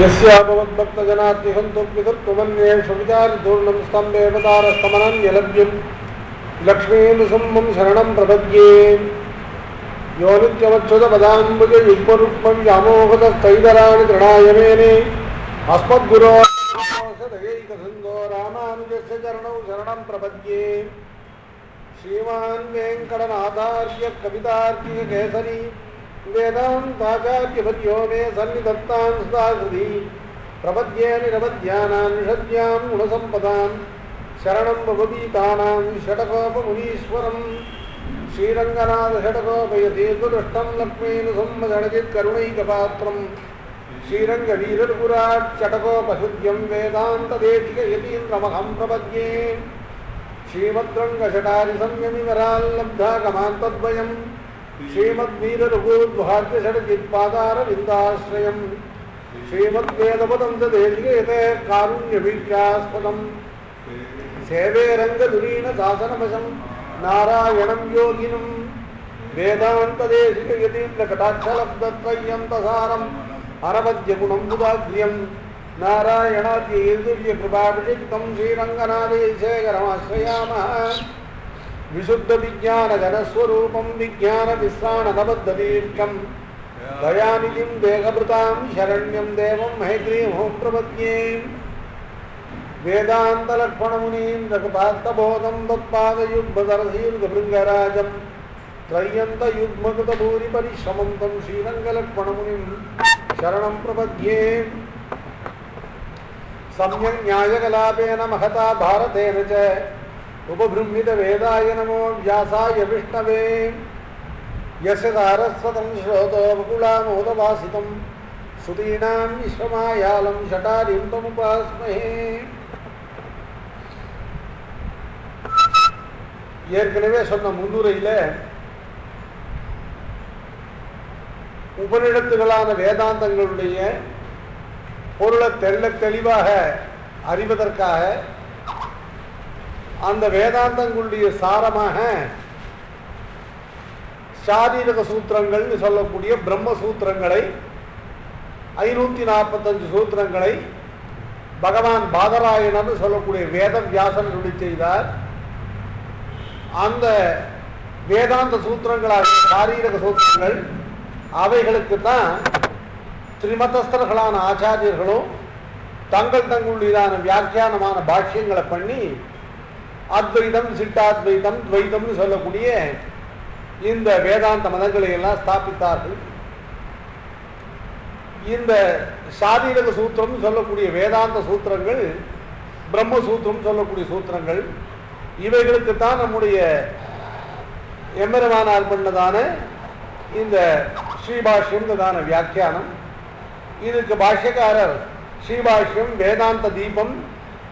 यस्याभवद्भक्तजनात्मसन्तोप्यतत्त्वमन्येषु स्तम्भेवतारस्तमनं यलभ्यं लक्ष्मीनृसिंहं शरणं प्रपद्ये यो नित्यमच्युतपदाम्बुजयुग्मरुक्मं व्यामोहतस्तैतराणि तृणाय मेने अस्मद्गुरोर्भगवतोऽसदैकसिन्धो रामानुजस्य चरणौ शरणं प्रपद्ये श्रीमान् वेङ्कटनाथार्य कवितार्किककेसरी वेदान्ताचार्यवर्यो मे सन्निधत्तां सदाकृति प्रपद्ये निरवध्यानां निषद्यां गुणसम्पदां शरणं भवभीतानां षटकोपमुनीश्वरं श्रीरङ्गनाथषटकोपयतीर्घदृष्टं लक्ष्मीनुसंमदणजित्करुणैकपात्रं श्रीरङ्गवीररघुराट् षटकोपहृद्यं वेदान्तदेशिकयतीन्द्रमहं प्रपद्ये श्रीमद्रङ्गषटारिसंयमिवराल्लब्धागमान्तद्वयम् श्रीमद्वीररघुद्भाग्यषड्जित्पादारविन्दाश्रयं श्रीमद्वेदपदंसदेशिकेते कारुण्यवीक्षास्पदं सेवे रङ्गधुरीणशासनमशं नारायणं योगिनं वेदान्तदेशिकयतीन्द्रकटाक्षलब्धत्रय्यन्तसारम् अनवद्यगुणं बुधाग्र्यं नारायणाद्यैर्दिव्यकृपाभिषिक्तं श्रीरङ्गनाथेशेखरमाश्रयामः विशुद्ध विज्ञान जनस्वरूपं विज्ञान विश्राणनबद्धदीर्घं दयानिधिं देहभृतां शरण्यं देवं हयग्रीवं प्रपद्ये वेदान्तलक्ष्मणमुनीं रघुपार्थबोधं तत्पादयुग्मदरसीर्घभृङ्गराजं त्रय्यन्तयुग्मकृतभूरिपरिश्रमं तं श्रीरङ्गलक्ष्मणमुनिं शरणं प्रपद्ये सम्यक् न्यायकलापेन महता भारतेन च उपबृंहित वेदाय नमो व्यासाय विष्णवे यस्य सारस्वतं श्रोतो वकुलामोदवासितं सुदीनां विश्वमायालं शटारिं तमुपास्महे ஏற்கனவே சொன்ன முன்னுரையில் உபநிடத்துகளான வேதாந்தங்களுடைய பொருளை தெளிவாக அறிவதற்காக அந்த வேதாந்தங்களுடைய சாரமாக சாரீரக சூத்திரங்கள் சொல்லக்கூடிய பிரம்ம சூத்திரங்களை 545 சூத்திரங்களை பகவான் பாதராயணன் சொல்லக்கூடிய வேத வியாசன் செய்தார். அந்த வேதாந்த சூத்திரங்களாக சாரீரக சூத்திரங்கள் அவைகளுக்கு தான் ஸ்ரீமதஸ்தர்களான ஆச்சாரியர்களும் தங்களுடையதான வியாக்கியானமான பாஷ்யங்களை பண்ணி அத்வைதம் சிட்டாத்வைதம் துவைதம்னு சொல்லக்கூடிய இந்த வேதாந்த மதங்களை எல்லாம் ஸ்தாபித்தார்கள். இந்த சாரீரக சூத்திரம் சொல்லக்கூடிய வேதாந்த சூத்திரங்கள் பிரம்மசூத்திரம் சொல்லக்கூடிய சூத்திரங்கள் இவைகளுக்குத்தான் நம்முடைய எம்பெருமானார் பண்ணதான இந்த ஸ்ரீபாஷ்யம்தான வியாக்கியானம். இதுக்கு பாஷ்யக்காரர் ஸ்ரீபாஷ்யம் வேதாந்த தீபம்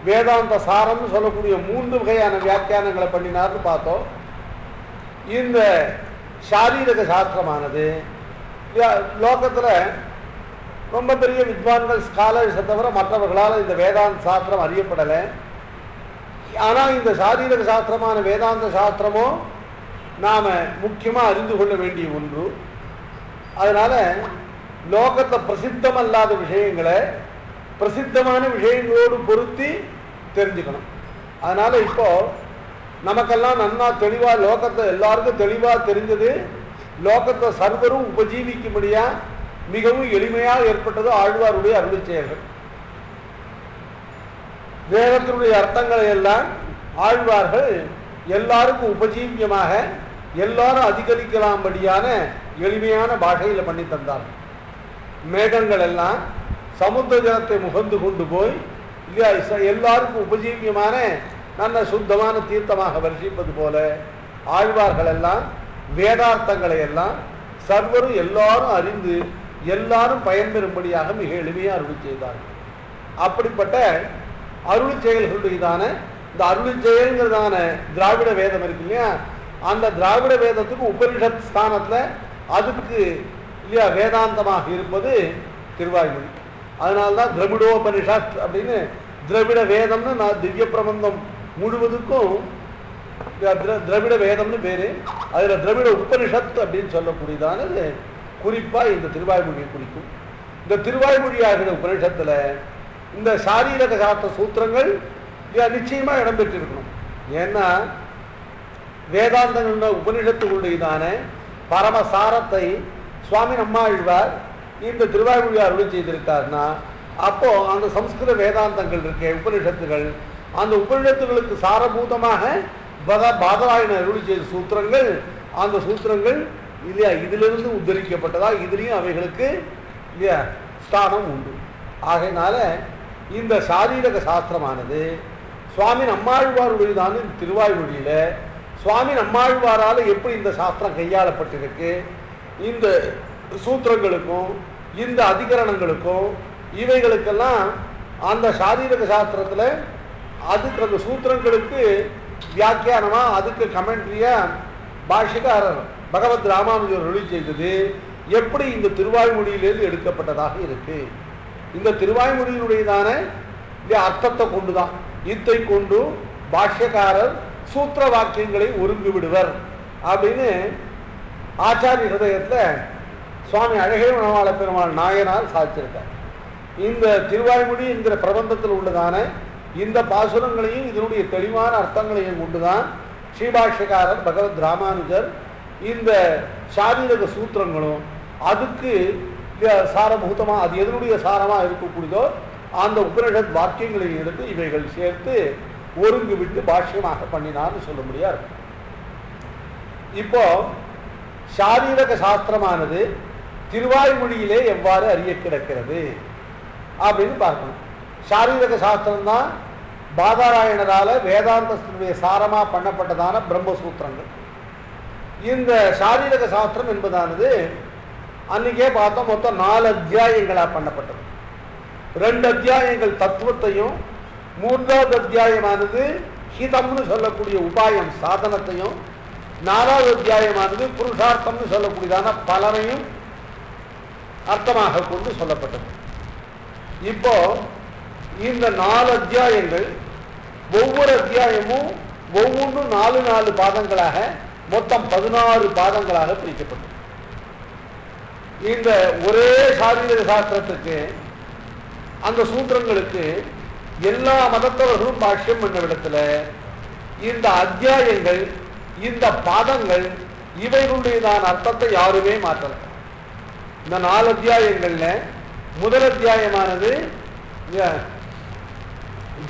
வேதாந்த சாரம் சொல்லக்கூடிய 3 வகையான வியாக்கியானங்களை பண்ணினார்னு பார்த்தோம். இந்த சாரீரக சாஸ்திரமானது லோகத்தில் ரொம்ப பெரிய வித்வான்கள் ஸ்காலர்ஸை தவிர மற்றவர்களால் இந்த வேதாந்த சாஸ்திரம் அறியப்படலை. ஆனால் இந்த சாரீரக சாஸ்திரமான வேதாந்த சாஸ்திரமோ நாம் முக்கியமாக அறிந்து கொள்ள வேண்டிய ஒன்று. அதனால் லோகத்தில் பிரசித்தமல்லாத விஷயங்களை பிரசித்தமான விஷயங்களோடு பொருத்தி தெரிஞ்சுக்கணும். அதனால் இப்போ நமக்கெல்லாம் நன்னா தெளிவாக லோகத்தை எல்லாருக்கும் தெளிவாக தெரிஞ்சது லோகத்தை சர்வரும் உபஜீவிக்கும்படியாக மிகவும் எளிமையாக ஏற்பட்டது ஆழ்வாருடைய அருள் செயல்கள். வேதத்தினுடைய அர்த்தங்களை எல்லாம் ஆழ்வார்கள் எல்லாருக்கும் உபஜீவியமாக எல்லாரும் அதிகரிக்கலாம்படியான எளிமையான பாஷையில் பண்ணி தந்தார்கள். மேகங்கள் எல்லாம் சமுத்திர ஜலத்தை முகந்து கொண்டு போய் இல்லையா எல்லாருக்கும் உபஜீவியமான நல்ல சுத்தமான தீர்த்தமாக வர்ஷிப்பது போல ஆழ்வார்கள் எல்லாம் வேதார்த்தங்களை எல்லாம் சர்வரும் எல்லாரும் அறிந்து எல்லாரும் பயன்பெறும்படியாக மிக எளிமையாக அருள் செய்தார்கள். அப்படிப்பட்ட அருள் செயல்களுடையதான இந்த அருள் செயல்கிறதான திராவிட வேதம் இருக்கு இல்லையா, அந்த திராவிட வேதத்துக்கு உபனிஷத் ஸ்தானத்தில் அதுக்கு இல்லையா வேதாந்தமாக இருப்பது திருவாய்மொழி. அதனால்தான் திரவிடோபனிஷத் அப்படின்னு திரவிட வேதம்னு நான் திவ்ய பிரபந்தம் முழுவதுக்கும் திரவிட வேதம்னு பேரு. அதில் திரவிட உபனிஷத் அப்படின்னு சொல்லக்கூடியதானது குறிப்பாக இந்த திருவாய்மொழியை குறிக்கும். இந்த திருவாய்மொழியாகிற உபநிஷத்துல இந்த சாரீரக சாஸ்திர சூத்திரங்கள் நிச்சயமா இடம்பெற்றிருக்கணும். ஏன்னா வேதாந்தங்கள் உபநிஷத்துக்குள்ளதான பரமசாரத்தை சுவாமி நம்மாழ்வார் இந்த திருவாய்மொழி அருள் செய்திருக்காருன்னா அப்போ அந்த சம்ஸ்கிருத வேதாந்தங்கள் இருக்க உபநிஷத்துகள் அந்த உபநிஷத்துகளுக்கு சாரபூதமாக பாதராயணர் அருள் செய்த சூத்திரங்கள் அந்த சூத்திரங்கள் இல்லையா இதிலிருந்து உத்தரிக்கப்பட்டதா இதுலேயும் அவைகளுக்கு இல்லையா ஸ்தானம் உண்டு. ஆகையினால இந்த சாரீரக சாஸ்திரமானது சுவாமி நம்மாழ்வாருடையதான திருவாய்மொழியில சுவாமி நம்மாழ்வாரால் எப்படி இந்த சாஸ்திரம் கையாளப்பட்டிருக்கு, இந்த சூத்திரங்களுக்கும் இந்த அதிகரணங்களுக்கும் இவைகளுக்கெல்லாம் அந்த சாரீரக சாஸ்திரத்தில் அதுக்கு அந்த சூத்திரங்களுக்கு வியாக்கியானமா அதுக்கு கமெண்ட்ரியா பாஷ்யக்காரர் பகவத் ராமானுஜர் அருள் செய்தது எப்படி இந்த திருவாய்மொழியிலிருந்து எடுக்கப்பட்டதாக இருக்கு. இந்த திருவாய்மொழியினுடையதான அர்த்தத்தை கொண்டுதான் இத்தை கொண்டு பாஷ்யக்காரர் சூத்திர வாக்கியங்களை ஒருங்கு விடுவர் அப்படின்னு ஆச்சாரிய ஹிருதயத்தில் சுவாமி அழகே மணவாள பெருமாள் நாயனார் சாதிச்சிருக்கார். இந்த திருவாய்மொழி என்கிற பிரபந்தத்தில் உள்ளதான இந்த பாசுரங்களையும் இதனுடைய தெளிவான அர்த்தங்களையும் கொண்டுதான் ஸ்ரீபாஷ்யக்காரர் பகவத் ராமானுஜர் இந்த சாரீரக சூத்திரங்களும் அதுக்கு சாரபூதமாக அது எதனுடைய சாரமாக இருக்கக்கூடியதோ அந்த உபனிஷத் வாக்கியங்களை எடுத்து இவைகள் சேர்த்து ஒருங்கு விட்டு பாஷ்யமாக பண்ணினார்னு சொல்ல முடியாது. இப்போ சாரீரக சாஸ்திரமானது திருவாய்மொழியிலே எவ்வாறு அறிய கிடக்கிறது அப்படின்னு பார்க்கணும். சாரீரக சாஸ்திரம் தான் பாதராயணரால வேதாந்தத்தினுடைய சாரமா பண்ணப்பட்டதான பிரம்மசூத்திரங்கள். இந்த சாரீரக சாஸ்திரம் என்பதானது அன்னைக்கே பார்த்தோம் மொத்தம் 4 அத்தியாயங்களாக பண்ணப்பட்டது. 2 அத்தியாயங்கள் தத்துவத்தையும் 3வது அத்தியாயமானது ஹிதம்னு சொல்லக்கூடிய உபாயம் சாதனத்தையும் 4வது அத்தியாயமானது புருஷார்த்தம்னு சொல்லக்கூடியதான பலனையும் அர்த்தமாக கொண்டு சொல்லப்பட்டது. இப்போ இந்த 4 அத்தியாயங்கள் ஒவ்வொரு அத்தியாயமும் ஒவ்வொன்றும் 4 பாதங்களாக மொத்தம் 16 பாதங்களாக பிரிக்கப்பட்டது. இந்த ஒரே சாரீரக சாஸ்திரத்துக்கு அந்த சூத்திரங்களுக்கு எல்லா மதத்தவர்களும் பாஷ்யம் பண்ண விடத்துல இந்த அத்தியாயங்கள் இந்த பாதங்கள் இவைகளுடையதான அர்த்தத்தை யாருமே மாற்றல. இந்த 4 அத்தியாயங்கள்ல முதல் அத்தியாயமானது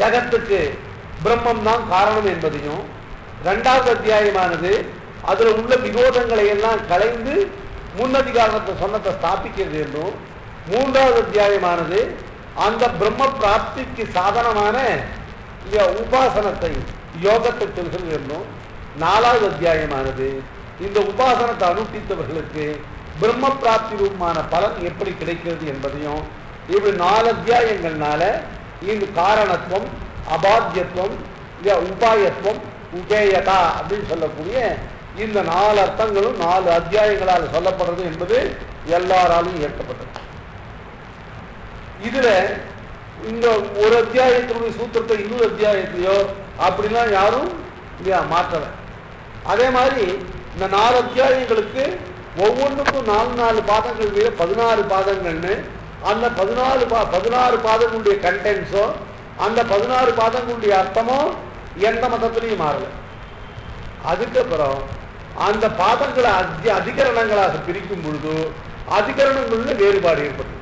ஜகத்துக்கு பிரம்மம் தான் காரணம் என்பதையும், 2வது அத்தியாயமானது அதுல உள்ள விரோதங்களை எல்லாம் கலைந்து முன்னதிகாரத்தை சொன்னதை ஸ்தாபிக்கிறது என்றும், 3வது அத்தியாயமானது அந்த பிரம்ம பிராப்திக்கு சாதனமான உபாசனத்தை யோகத்தை சொல்கிறது என்றும், 4வது அத்தியாயமானது இந்த உபாசனத்தை அனுஷ்டித்தவர்களுக்கு பிரம்ம பிராப்தி ரூபமான பலன் எப்படி கிடைக்கிறது என்பதையும், இப்படி 4 அத்தியாயங்கள்னால இந்த காரணத்துவம் அபாத்தியத்துவம் உபாயத்துவம் உபேயதா அப்படின்னு சொல்லக்கூடிய இந்த 4 அர்த்தங்களும் 4 அத்தியாயங்களால் சொல்லப்படுறது என்பது எல்லாராலும் ஏற்கப்பட்டது. இதுல இந்த ஒரு அத்தியாயத்தினுடைய சூத்திரத்தை இன்னொரு அத்தியாயத்திலையோ அப்படிலாம் யாரும் மாற்றல. அதே மாதிரி இந்த 4 அத்தியாயங்களுக்கு ஒவ்வொன்றுக்கும் 4 பாதங்கள் மீது 16 பாதங்கள்னு அந்த 16 பாதங்களுடைய கண்டென்ட்ஸோ அந்த 16 பாதங்களுடைய அர்த்தமோ எந்த மதத்திலையும் மாறல. அதுக்கப்புறம் அந்த பாதங்களை அதிகரணங்களாக பிரிக்கும் பொழுது அதிகரணங்கள்ல வேறுபாடு ஏற்படுது.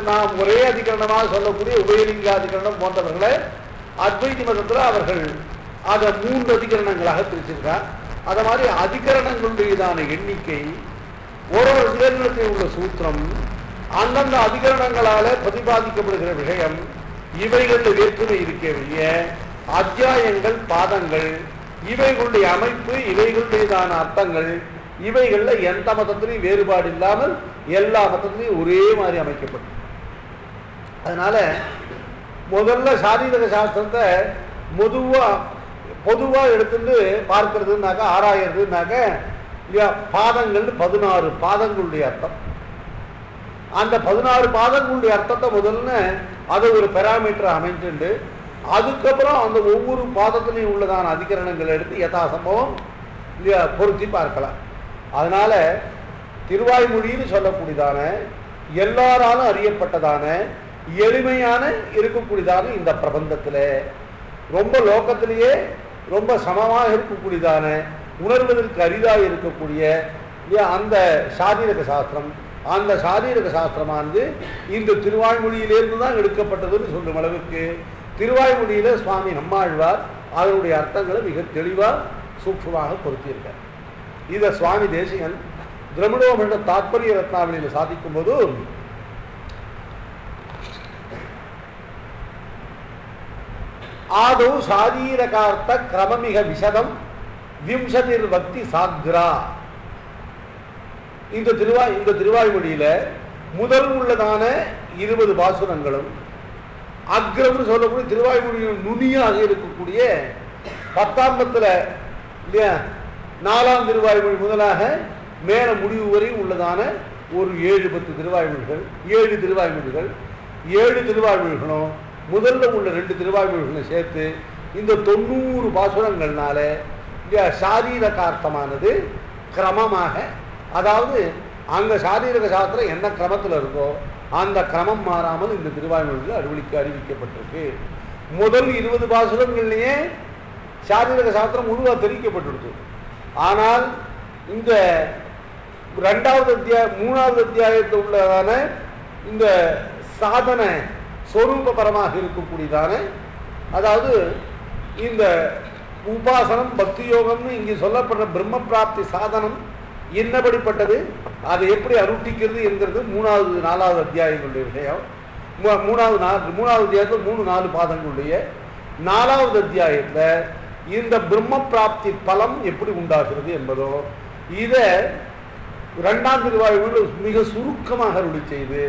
நாம் ஒரே அதிகரணமாக சொல்லக்கூடிய உபயலிங்காதிகரணம் போன்றவர்களை அத்வைதி மதத்தில் அவர்கள் அதை 3 அதிகரணங்களாக பிரிச்சிருக்கார். அது மாதிரி அதிகரணங்களுடையதான எண்ணிக்கை ஒரு அதிகரணத்தில் உள்ள சூத்திரம் அந்தந்த அதிகரணங்களால பிரதிபாதிக்கப்படுகிற விஷயம் இவைகளில் வேற்றுமை இருக்கக்கூடிய அத்தியாயங்கள் பாதங்கள் இவைகளுடைய அமைப்பு இவைகளுடையதான அர்த்தங்கள் இவைகளில் எந்த மதத்திலையும் வேறுபாடு இல்லாமல் எல்லா மதத்திலையும் ஒரே மாதிரி அமைக்கப்படும். அதனால முதல்ல சாரீரக சாஸ்திரத்தை பொதுவா எடுத்துட்டு பார்க்கறதுனாக்க ஆராயறதுனாக்க பாதங்கள் 16 பாதங்களுடைய அர்த்தம். அந்த 16 பாதங்களுடைய அர்த்தத்தை முதல்ல அதை ஒரு பெராமீட்டர் அமைச்சுண்டு அதுக்கப்புறம் அந்த ஒவ்வொரு பாதத்திலையும் உள்ளதான அதிகரணங்களை எடுத்து யதாசம்பவம் பொருத்தி பார்க்கலாம். அதனால திருவாய்மொழின்னு சொல்லக்கூடியதான எல்லாராலும் அறியப்பட்டதான எளிமையான இருக்கக்கூடியதான இந்த பிரபந்தத்தில் ரொம்ப லோகத்திலேயே ரொம்ப சமமாக இருக்கக்கூடியதான உணர்வதற்கு அரிதாக இருக்கக்கூடிய அந்த சாரீரக சாஸ்திரம், அந்த சாரீரக சாஸ்திரமானது இந்த திருவாய்மொழியிலிருந்து தான் எடுக்கப்பட்டதுன்னு சொல்லும் அளவுக்கு திருவாய்மொழியில சுவாமி நம்மாழ்வார் அதனுடைய அர்த்தங்களை மிக தெளிவாக சூக்ஷ்மமாக பொருத்தியிருக்கார். இதை சுவாமி தேசிகன் திரமிடோமண்ட தாத்பரிய ரத்னாவளியில் சாதிக்கும் போது ஆதௌ சாரீரகார்த்த கிரமமிக விஷதம் விம்சதிர் பக்தி சாக்ரா. இந்த திருவாய்மொழியில முதல் உள்ளதான 20 பாசுரங்களும் அக்ரம்னு சொல்லக்கூடிய திருவாய்மொழியில் நுனியாக இருக்கக்கூடிய 10ஆம்பத்துல இல்லையா 4ஆம் திருவாய்மொழி முதலாக மேல முடிவு வரை உள்ளதான ஒரு 7-10 திருவாய்மொழிகள், 7 திருவாய்மொழிகள், 7 திருவாய்மொழிகளும் முதல்ல உள்ள 2 திருவாய்மொழிகளும் சேர்த்து இந்த 90 பாசுரங்கள்னால சாரீரகார்த்தமானது கிரமமாக, அதாவது அங்க சாரீரக சாஸ்திரம் என்ன கிரமத்தில் இருக்கோ அந்த கிரமம் மாறாமல் இந்த திருவாய்மொழியில் அறிவிக்கப்பட்டிருக்கு. முதல் 20 பாசுரங்கள்லேயே சாரீரக சாஸ்திரம் முழுவா தெரிவிக்கப்பட்டிருக்கு. ஆனால் இந்த 2வது அத்தியாயம் 3வது அத்தியாயத்தில் உள்ளதான இந்த சாதன ஸ்வரூபபரமாக இருக்கக்கூடியதான, அதாவது இந்த உபாசனம் பக்தி யோகம்னு இங்கே சொல்லப்படுற பிரம்ம பிராப்தி சாதனம் என்னபடிப்பட்டது, அதை எப்படி அனுஷ்டிக்கிறது என்கிறது 3வது 4வது அத்தியாயங்களுடைய விஷயம். 3வது அத்தியாயத்தில் 3-4 பாதங்களுடைய 4வது அத்தியாயத்தில் இந்த பிரம்ம பிராப்தி பலம் எப்படி உண்டாகிறது என்பதோ இதை 2ஆம் திருவாய்மொழியில் மிக சுருக்கமாக அருளி செய்து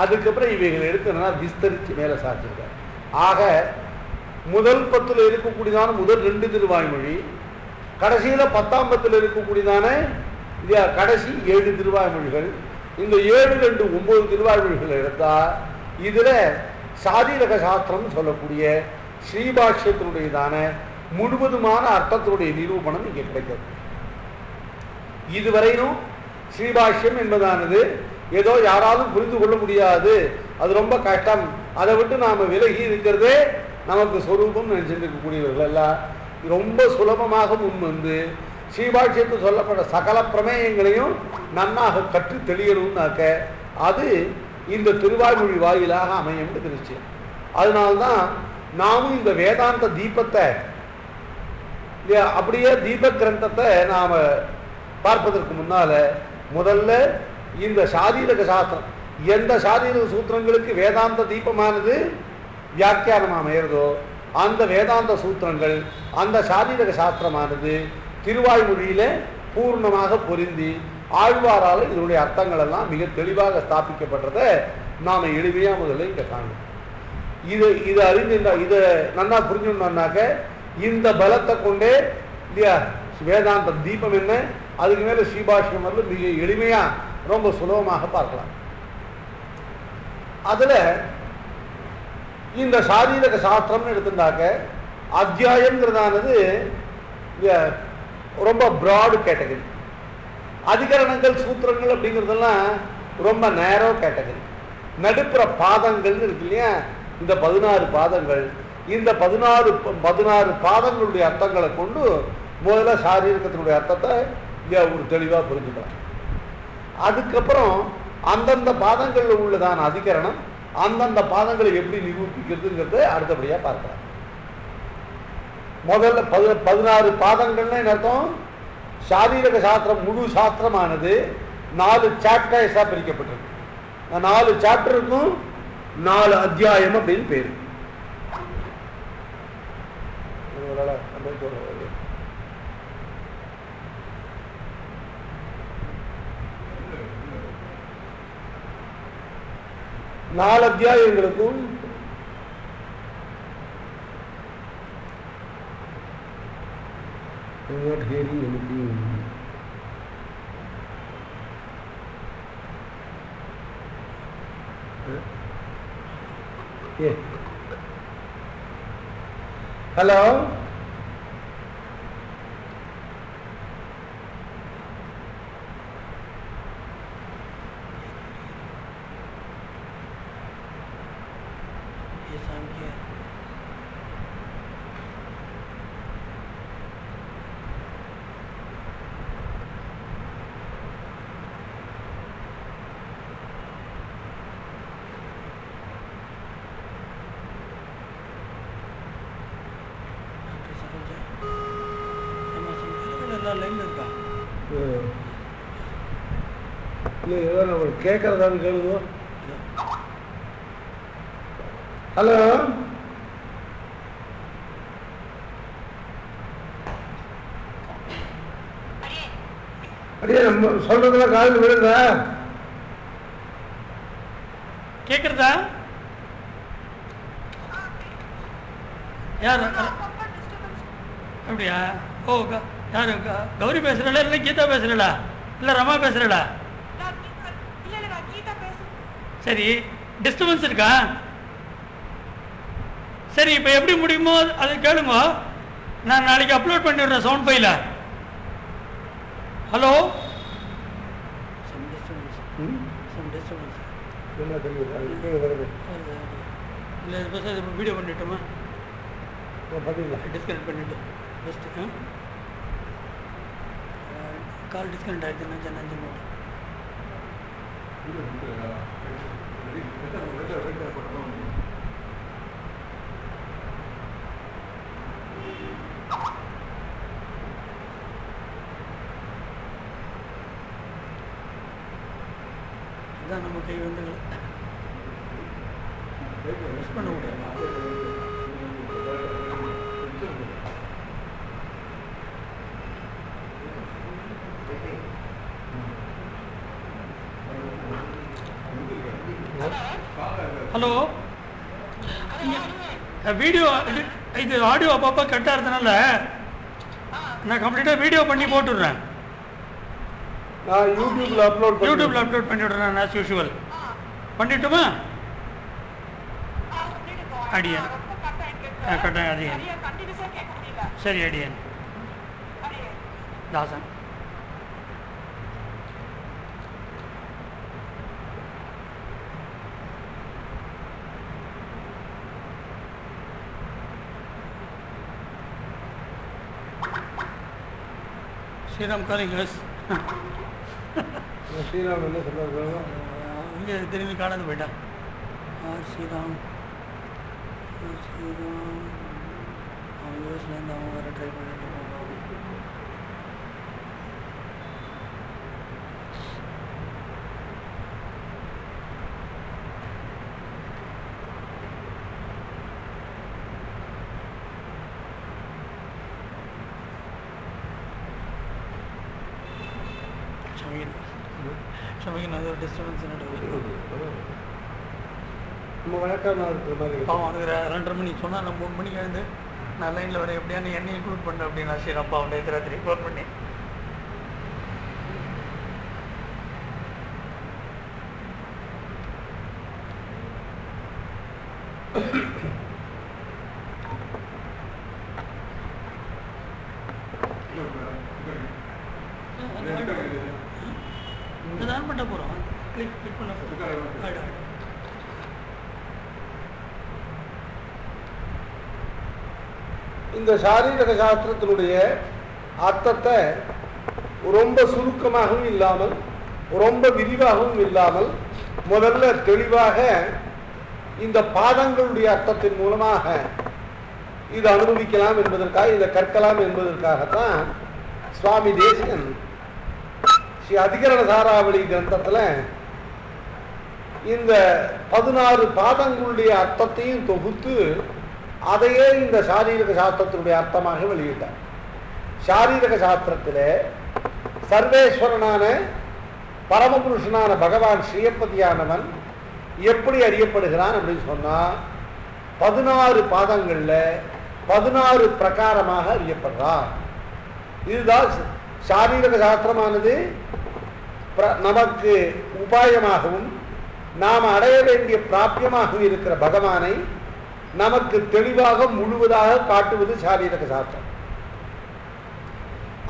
அதுக்கப்புறம் இவைகளை எடுத்து விஸ்தரித்து மேலே சாத்திருக்கார். ஆக முதல் 10ல் இருக்கக்கூடியதான முதல் 2 திருவாய்மொழி, கடைசியில் 10ஆம் பத்தில் இருக்கக்கூடியதான கடைசி 7 திருவாய்மொழிகள், இந்த 7-2 9 திருவாய்மொழிகள் எடுத்தா இதுல சாரீரக சாஸ்திரம் சொல்லக்கூடிய ஸ்ரீபாஷ்யத்தினுடையதான முழுவதுமான அர்த்தத்தினுடைய நிரூபணம் இங்கே கிடைக்கிறது. இதுவரையிலும் ஸ்ரீபாஷ்யம் என்பதானது ஏதோ யாராலும் புரிந்து கொள்ள முடியாது, அது ரொம்ப கஷ்டம், அதை விட்டு நாம் விலகி இருக்கிறதே நமக்கு சொரூபம் நினைச்சிட்டு இருக்கக்கூடியவர்கள் எல்லாம் ரொம்ப சுலபமாக முன் வந்து ஸ்ரீபாஷ்யத்தில் சொல்லப்பட்ட சகல பிரமேயங்களையும் நன்னாக கற்று தெளியணும்னாக்க அது இந்த திருவாய்மொழி வாயிலாக அமையும் திருச்சி. அதனால்தான் நாமும் இந்த வேதாந்த தீபத்தை அப்படியே தீப கிரந்தத்தை நாம் பார்ப்பதற்கு முன்னால முதல்ல இந்த சாரீரக சாஸ்திரம், எந்த சாரீரக சூத்திரங்களுக்கு வேதாந்த தீபமானது வியாக்கியானம் அமைகிறதோ அந்த வேதாந்த சூத்திரங்கள், அந்த சாரீரக சாஸ்திரமானது திருவாய்மொழியில பூர்ணமாக பொருந்தி ஆழ்வாரால் இதனுடைய அர்த்தங்கள் எல்லாம் மிக தெளிவாக ஸ்தாபிக்கப்பட்டதை நாம் எளிமையாக முதல்ல இங்கே காணும். இதை அறிஞ்சு இதை நல்லா புரிஞ்சுட்டோம்னாக்க இந்த பலத்தை கொண்டே இல்லையா வேதாந்த தீபம் என்ன, அதுக்கு மேலே ஸ்ரீபாஷ்யம் வந்து மிக எளிமையாக ரொம்ப சுலபமாக பார்க்கலாம். அதில் இந்த சாரீரக சாஸ்திரம்னு எடுத்துட்டாக்க அத்தியாயங்கிறதானது ரொம்ப பிராடு கேட்டகரி, அதிகரணங்கள் சூத்திரங்கள் அப்படிங்கிறதெல்லாம் ரொம்ப நேரோ கேட்டகரி. நடுப்புற பாதங்கள்னு இருக்கு இல்லையா, இந்த 16 பாதங்கள், இந்த 16 பாதங்களுடைய அர்த்தங்களை கொண்டு முதல்ல சாரீரகத்தினுடைய அர்த்தத்தை ஒரு தெளிவாக புரிஞ்சுக்கலாம். அதுக்கப்புறம் அந்தந்த பாதங்களில் உள்ளதான அதிகரணம் அந்தந்த பாதங்களை எப்படி நிரூபிக்கிறதுங்கிறத அடுத்தபடியாக பார்க்கலாம். முதல்ல 16 பாதங்கள்னு அர்த்தம், சாரீரக சாஸ்திரம் முழு சாஸ்திரமானது 4 சாப்டர்ஸாக பிரிக்கப்பட்டிருக்கு. 4 சாப்டருக்கும் 4 அத்தியாயம் அப்படின்னு பேரு. நாலு அத்தியாயங்களுக்கும் ஹலோ எல்லாம் லைனில் இருக்கா? இல்லை ஏதோ நம்ம கேட்குறதான்னு கேளுங்க. ஹலோ, அடியே நம்ம சொல்றதெல்லாம் காலையில் விழுதா? கேட்குறதா? யார் அப்படியா? ஓ, யார் கௌரி பேசுகிறா இல்லை கீதா பேசுகிறா இல்லை ரமா பேசுகிறா? சரி, டிஸ்டர்பன்ஸ் இருக்கா? சரி, இப்போ எப்படி முடியுமோ அதை கேளுங்க. நான் நாளைக்கு அப்லோட் பண்ணிவிடுறேன் சவுண்ட் ஃபைல. ஹலோ, இல்லை வீடியோ பண்ணிட்டோமா? டிஸ்கனெக்ட் பண்ணிவிட்டு ஃபஸ்ட்டு கால் டிஸ்கனெக்ட் ஆகிடுச்சுன்னா சென்னை போட்டு இதான் நம்ம கை வந்து மிஸ் பண்ண முடியாது. ஹலோ, வீடியோ இது ஆடியோ அப்பப்போ கட் ஆகிறதுனால நான் கம்ப்ளீட்டாக வீடியோ பண்ணி போட்டுடுறேன். நான் யூடியூப்ல அப்லோட் பண்ணிவிடுறேன் ஆஸ் யூஷுவல். பண்ணிட்டுமா? அடியன் கட்டாயம் அடியன். சரி அடியன் தாசன். Sriram calling yes. ஸ்ரீராம் என்ன சொல்றாங்க? இங்கே திரும்பி காணாது போயிட்டான். ஸ்ரீராம் அவன் யூஎஸ்லேருந்து அவன் வேறு ட்ரை பண்ணிட்டு போவான். ஷமிகன் அது ஒரு டிஸ்டர்பன்ஸ் நம்ம வழக்கம் இருக்கிற மாதிரி பாவம் அனுகிற 2:30 மணி சொன்னால் நான் 3 மணிக்கு எழுந்து நான் லைனில் வர எப்படியானு என்னை இன்க்ளூட் பண்ண அப்படின்னு சரி அப்பா அவன் ராத்திரி ஃபோன் பண்ணி ஆன் பண்ண போகிறோம். கிளிக் பண்ண போகிறோம். இந்த சாரீரக சாஸ்திரத்தினுடைய அர்த்தத்தை ரொம்ப சுருக்கமாகவும் இல்லாமல் ரொம்ப விரிவாகவும் இல்லாமல் முதல்ல தெளிவாக இந்த பாதங்களுடைய அர்த்தத்தின் மூலமாக இது அனுபவிக்கலாம் என்பதற்காக இதை கற்கலாம் என்பதற்காகத்தான் சுவாமி தேசிகன் ஸ்ரீ அதிகரண சாராவளி கிரந்தத்தில் இந்த 16 பாதங்களுடைய அர்த்தத்தையும் தொகுத்து அதையே இந்த சாரீரக சாஸ்திரத்தினுடைய அர்த்தமாக வெளியிட்டார். சாரீரக சாஸ்திரத்தில் சர்வேஸ்வரனான பரமபுருஷனான பகவான் ஸ்ரீயப்பதியானவன் எப்படி அறியப்படுகிறான் அப்படின்னு சொன்னால் 16 பாதங்களில் 16 பிரகாரமாக அறியப்படுறான். இதுதான் சாரீரக சாஸ்திரமானது நமக்கு உபாயமாகவும் நாம் அடைய வேண்டிய பிராபியமாகவும் இருக்கிற பகவானை நமக்கு தெளிவாக முழுவதாக காட்டுவது சாரீரக சாஸ்திரம்.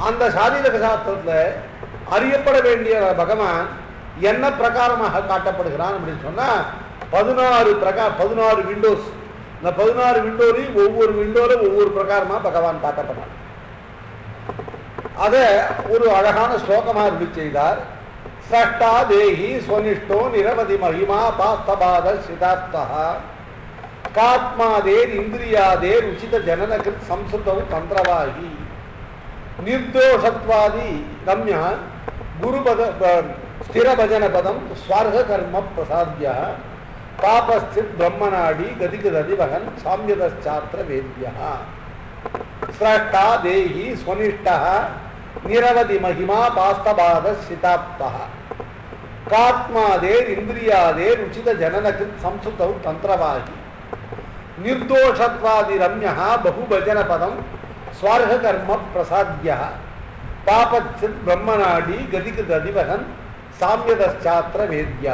அந்த சாரீரக சாஸ்திரத்தில் அறியப்பட வேண்டிய பகவான் என்ன பிரகாரமாக காட்டப்படுகிறான் அப்படின்னு சொன்னால் 16 விண்டோஸ். இந்த 16 விண்டோலையும் ஒவ்வொரு விண்டோவில் ஒவ்வொரு பிரகாரமாக பகவான் காட்டப்படுறான். அதை ஒரு அழகான ஸ்லோகமாக அருளி செய்தார். சஷ்டா தேஹி ஸ்வனிஷ்டோ நிரவதி மகிமா பாஸ்தபாத சிதாப்தா காத்மாதேர் இந்திரியாதேர் உச்சித ஜனனகிருத் சம்ஸ்ருதம் தந்திரவாகி நிர்தோஷத்வாதி ரம்யா குருபத ஸ்திரபஜன பதம் ஸ்வார்க கர்ம பிரசாத்யா பாபஸ்தித் பிரம்மநாடி கதிகதிவகன் சாமியதாத்திர வேத்யா ஸ்ரஷ்டா தேஹி ஸ்வனிஷ்டா நிரவதி மகிமா பாஸ்தபாத சிதாப்தா காத்மாதேர் இந்திரியாதேர் உச்சித ஜனனகிருத் சம்ஸ்ருதௌ தந்திரவாகி நிர்தோஷத்வாதி ரம்யா பகுபஜன பதம் ஸ்வார்க கர்ம பிரசாத்யா பாபச்சித் பிரம்மநாடி கதிகதிவகன் சாமியதாத்திர வேத்யா.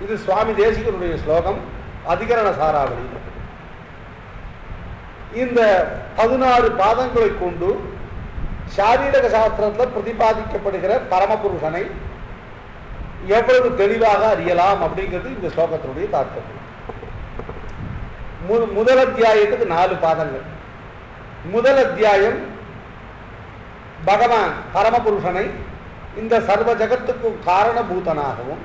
இது சுவாமி தேசிகனுடைய ஸ்லோகம், அதிகரண சாராவளி. இந்த 16 பாதங்களை கொண்டு சாரீரக சாஸ்திரத்தில் பிரதிபாதிக்கப்படுகிற பரமபுருஷனை எவ்வளவு தெளிவாக அறியலாம் அப்படிங்கிறது இந்த ஸ்லோகத்தினுடைய தாற்பயம். முதல் அத்தியாயத்துக்கு 4 பாதங்கள். முதல் அத்தியாயம் பகவான் பரமபுருஷனை இந்த சர்வ ஜகத்துக்கும் காரணபூதனாகவும்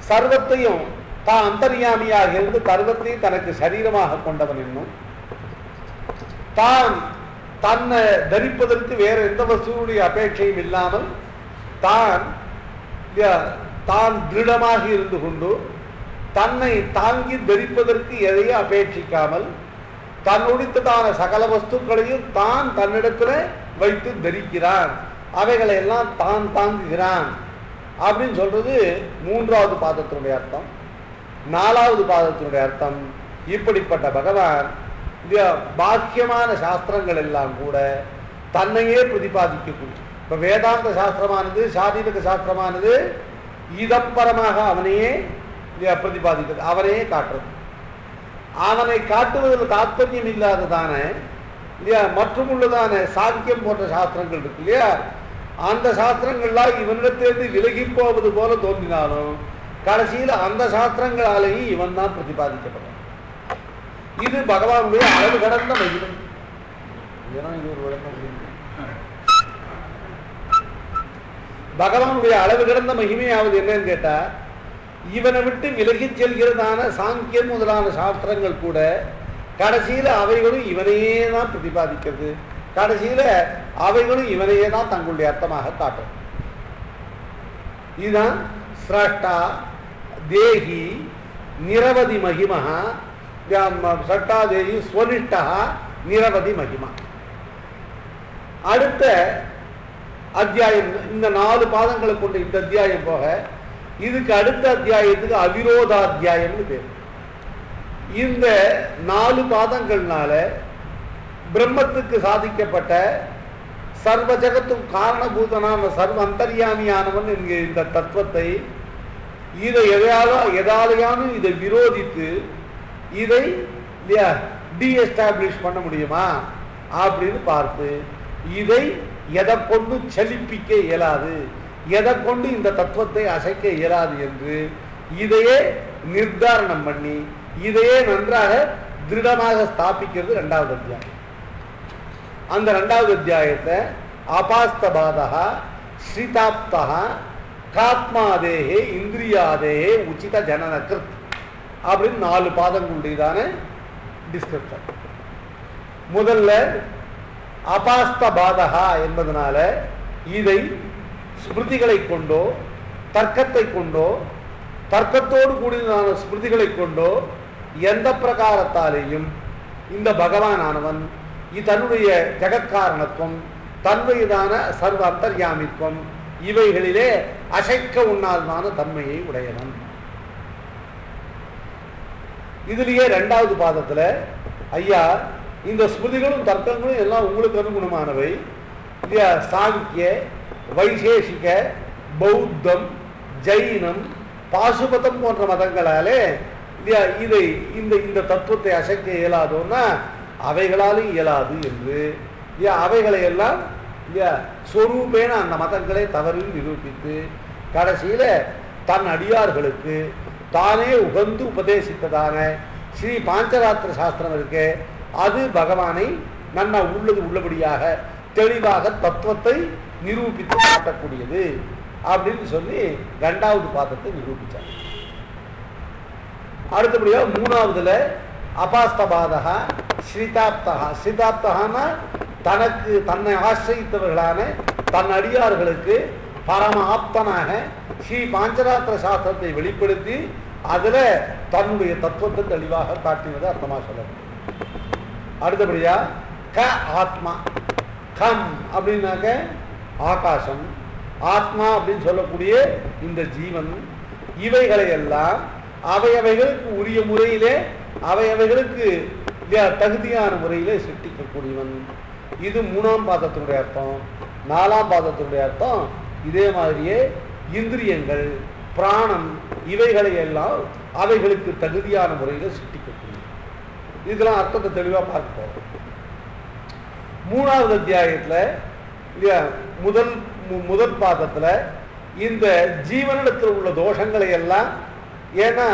சர்வத்தையும் தான் அந்தர்யாமியாக இருந்து சர்வத்தையும் தனக்கு சரீரமாக கொண்டவன் என்னும் தான் தன்னை தரிப்பதற்கு வேற எந்த வஸ்துவனுடைய அபேட்சையும் இல்லாமல் தான் திருடமாக இருந்து கொண்டு தன்னை தாங்கி தரிப்பதற்கு எதையும் அபேட்சிக்காமல் தன்னுடைத்ததான சகல வஸ்துக்களையும் தான் தன்னிடத்துல வைத்து தரிக்கிறான், அவைகளை எல்லாம் தான் தாங்குகிறான் அப்படின்னு சொல்றது 3வது பாதத்தினுடைய அர்த்தம். 4வது பாதத்தினுடைய அர்த்தம், இப்படிப்பட்ட பகவான் பாக்கியமான சாஸ்திரங்கள் எல்லாம் கூட தன்னையே பிரதிபாதிக்கக்கூடிய, இப்ப வேதாந்த சாஸ்திரமானது சாரீரக சாஸ்திரமானது இதம்பரமாக அவனையே பிரதிபாதிக்கிறது, அவனையே காட்டுறது. அவனை காட்டுவதில் தாற்பயம் இல்லாததான இல்லையா மற்றும் உள்ளதான சாக்கியம் போன்ற சாஸ்திரங்கள் இருக்கு இல்லையா, அந்த சாஸ்திரங்கள்லாம் இவனிடத்திலிருந்து விலகி போவது போல தோன்றினாலும் கடைசியில் அந்த சாஸ்திரங்களாலேயும் இவன் தான் பிரதிபாதிக்கப்படும். இது பகவானுடைய அளவு கடந்த மகிமை. பகவானுடைய அளவு கடந்த மகிமையாவது என்னன்னு கேட்டா, இவனை விட்டு விலகி செல்கிறதான சாங்கியம் முதலான சாஸ்திரங்கள் கூட கடைசியில அவைகளும் இவனையே தான் பிரதிபாதிக்கிறது, கடைசியில அவைகளும் இவனையே தான் தங்களுடைய அர்த்தமாக காட்டும். இதுதான் ஸ்ரஷ்டா தேகி நிரவதி மகிமா, ஸ்ரஷ்டா தேகி ஸ்வனிஷ்டா நிரவதி மகிமா. அடுத்த அத்தியாயம், இந்த 4 பாதங்களை கொண்ட இந்த அத்தியாயம் போக இதுக்கு அடுத்த அத்தியாயத்துக்கு அவிரோதாத்தியாயம்னு பேர். இந்த 4 பாதங்கள்னால பிரம்மத்துக்கு சாதிக்கப்பட்ட சர்வ ஜகத்தும் காரணபூதனான சர்வ அந்தர்யாமியானவன் என்கிற இந்த தத்துவத்தை இதை எதாலையானும் இதை விரோதித்து இதை டீஎஸ்டாப்ளிஷ் பண்ண முடியுமா அப்படின்னு பார்த்து இதை எதை கொண்டு செழிப்பிக்க இயலாது, எதை கொண்டு இந்த தத்துவத்தை அசைக்க இயலாது என்று இதையே நிர்தாரணம் பண்ணி இதையே நன்றாக திருடமாக ஸ்தாபிக்கிறது 2வது அத்தியாயம். அந்த 2வது அத்தியாயத்தை அபாஸ்தபாதா ஸ்ரீதாப்தா காத்மாதேகே இந்திரியாதேகே உச்சித ஜனனகிருத் அப்படின்னு 4 பாதங்களுடையதான டிஸ்கிரிப்ஷன். முதல்ல அபாஸ்தபாதா என்பதனால இதை ஸ்மிருதிகளை கொண்டோ தர்க்கத்தை கொண்டோ தர்க்கத்தோடு கூடியதான ஸ்மிருதிகளை கொண்டோ எந்த பிரகாரத்தாலேயும் இந்த பகவானானவன் தன்னுடைய ஜெகத்காரணத்துவம் தன்மையதான சர்வ அந்தர்யாமித்துவம் இவைகளிலே அசைக்க உண்ணாததான தன்மையை உடையவன். இதுலயே 2வது பாதத்துல ஐயா இந்த ஸ்மிருதிகளும் தர்க்கங்களும் எல்லாம் உங்களுக்கு அனுகுணமானவை இல்லையா, சாங்கிய வைசேஷிக பௌத்தம் ஜைனம் பாசுபதம் போன்ற மதங்களாலே இல்லையா இதை இந்த தத்துவத்தை அசைக்க இயலாதோன்னா அவைகளாலும் இயலாது என்று அவைகளை எல்லாம் இல்லையா சொரூபேன அந்த மதங்களை தவறில் நிரூபித்து கடைசியில தன் அடியார்களுக்கு தானே உகந்து உபதேசித்ததான ஸ்ரீ பாஞ்சராத்திர சாஸ்திரம் இருக்கு, அது பகவானை நன்னா உள்ளபடியாக தெளிவாக தத்துவத்தை நிரூபித்து காட்டக்கூடியது அப்படின்னு சொல்லி 2வது பாதத்தை நிரூபிச்சார். அடுத்தபடியாக 3வதுல அபாஸ்தபாதா ஸ்ரீதாப்தா, ஸ்ரீதாப்தகான்னா தன்னை ஆசிரியத்தவர்களான தன் அடியார்களுக்கு பரம ஆப்தனாக ஸ்ரீ பாஞ்சராத்திர சாஸ்திரத்தை வெளிப்படுத்தி அதில் தன்னுடைய தத்துவத்தை தெளிவாக காட்டினது அர்த்தமாக சொல்லணும். அடுத்தபடியா க ஆத்மா, கம் அப்படின்னாக்க ஆகாசம், ஆத்மா அப்படின்னு சொல்லக்கூடிய இந்த ஜீவன், இவைகளை எல்லாம் அவையவைகளுக்கு உரிய முறையிலே அவையவைகளுக்கு தகுதியான முறையிலே சிருஷ்டிக்கக்கூடியவன். இது 3ஆம் பாதத்தினுடைய அர்த்தம். 4ஆம் பாதத்தினுடைய அர்த்தம் இதே மாதிரியே இந்திரியங்கள், பிராணம், இவைகளை எல்லாம் அவைகளுக்கு தகுதியான முறையில் சிருஷ்டிக்கக்கூடியது. இதெல்லாம் அர்த்தத்தை தெளிவாக பார்க்க போறோம். 3வது அத்தியாயத்தில் முதல் பாதத்தில் இந்த ஜீவனிடத்தில் உள்ள தோஷங்களை எல்லாம், ஏன்னா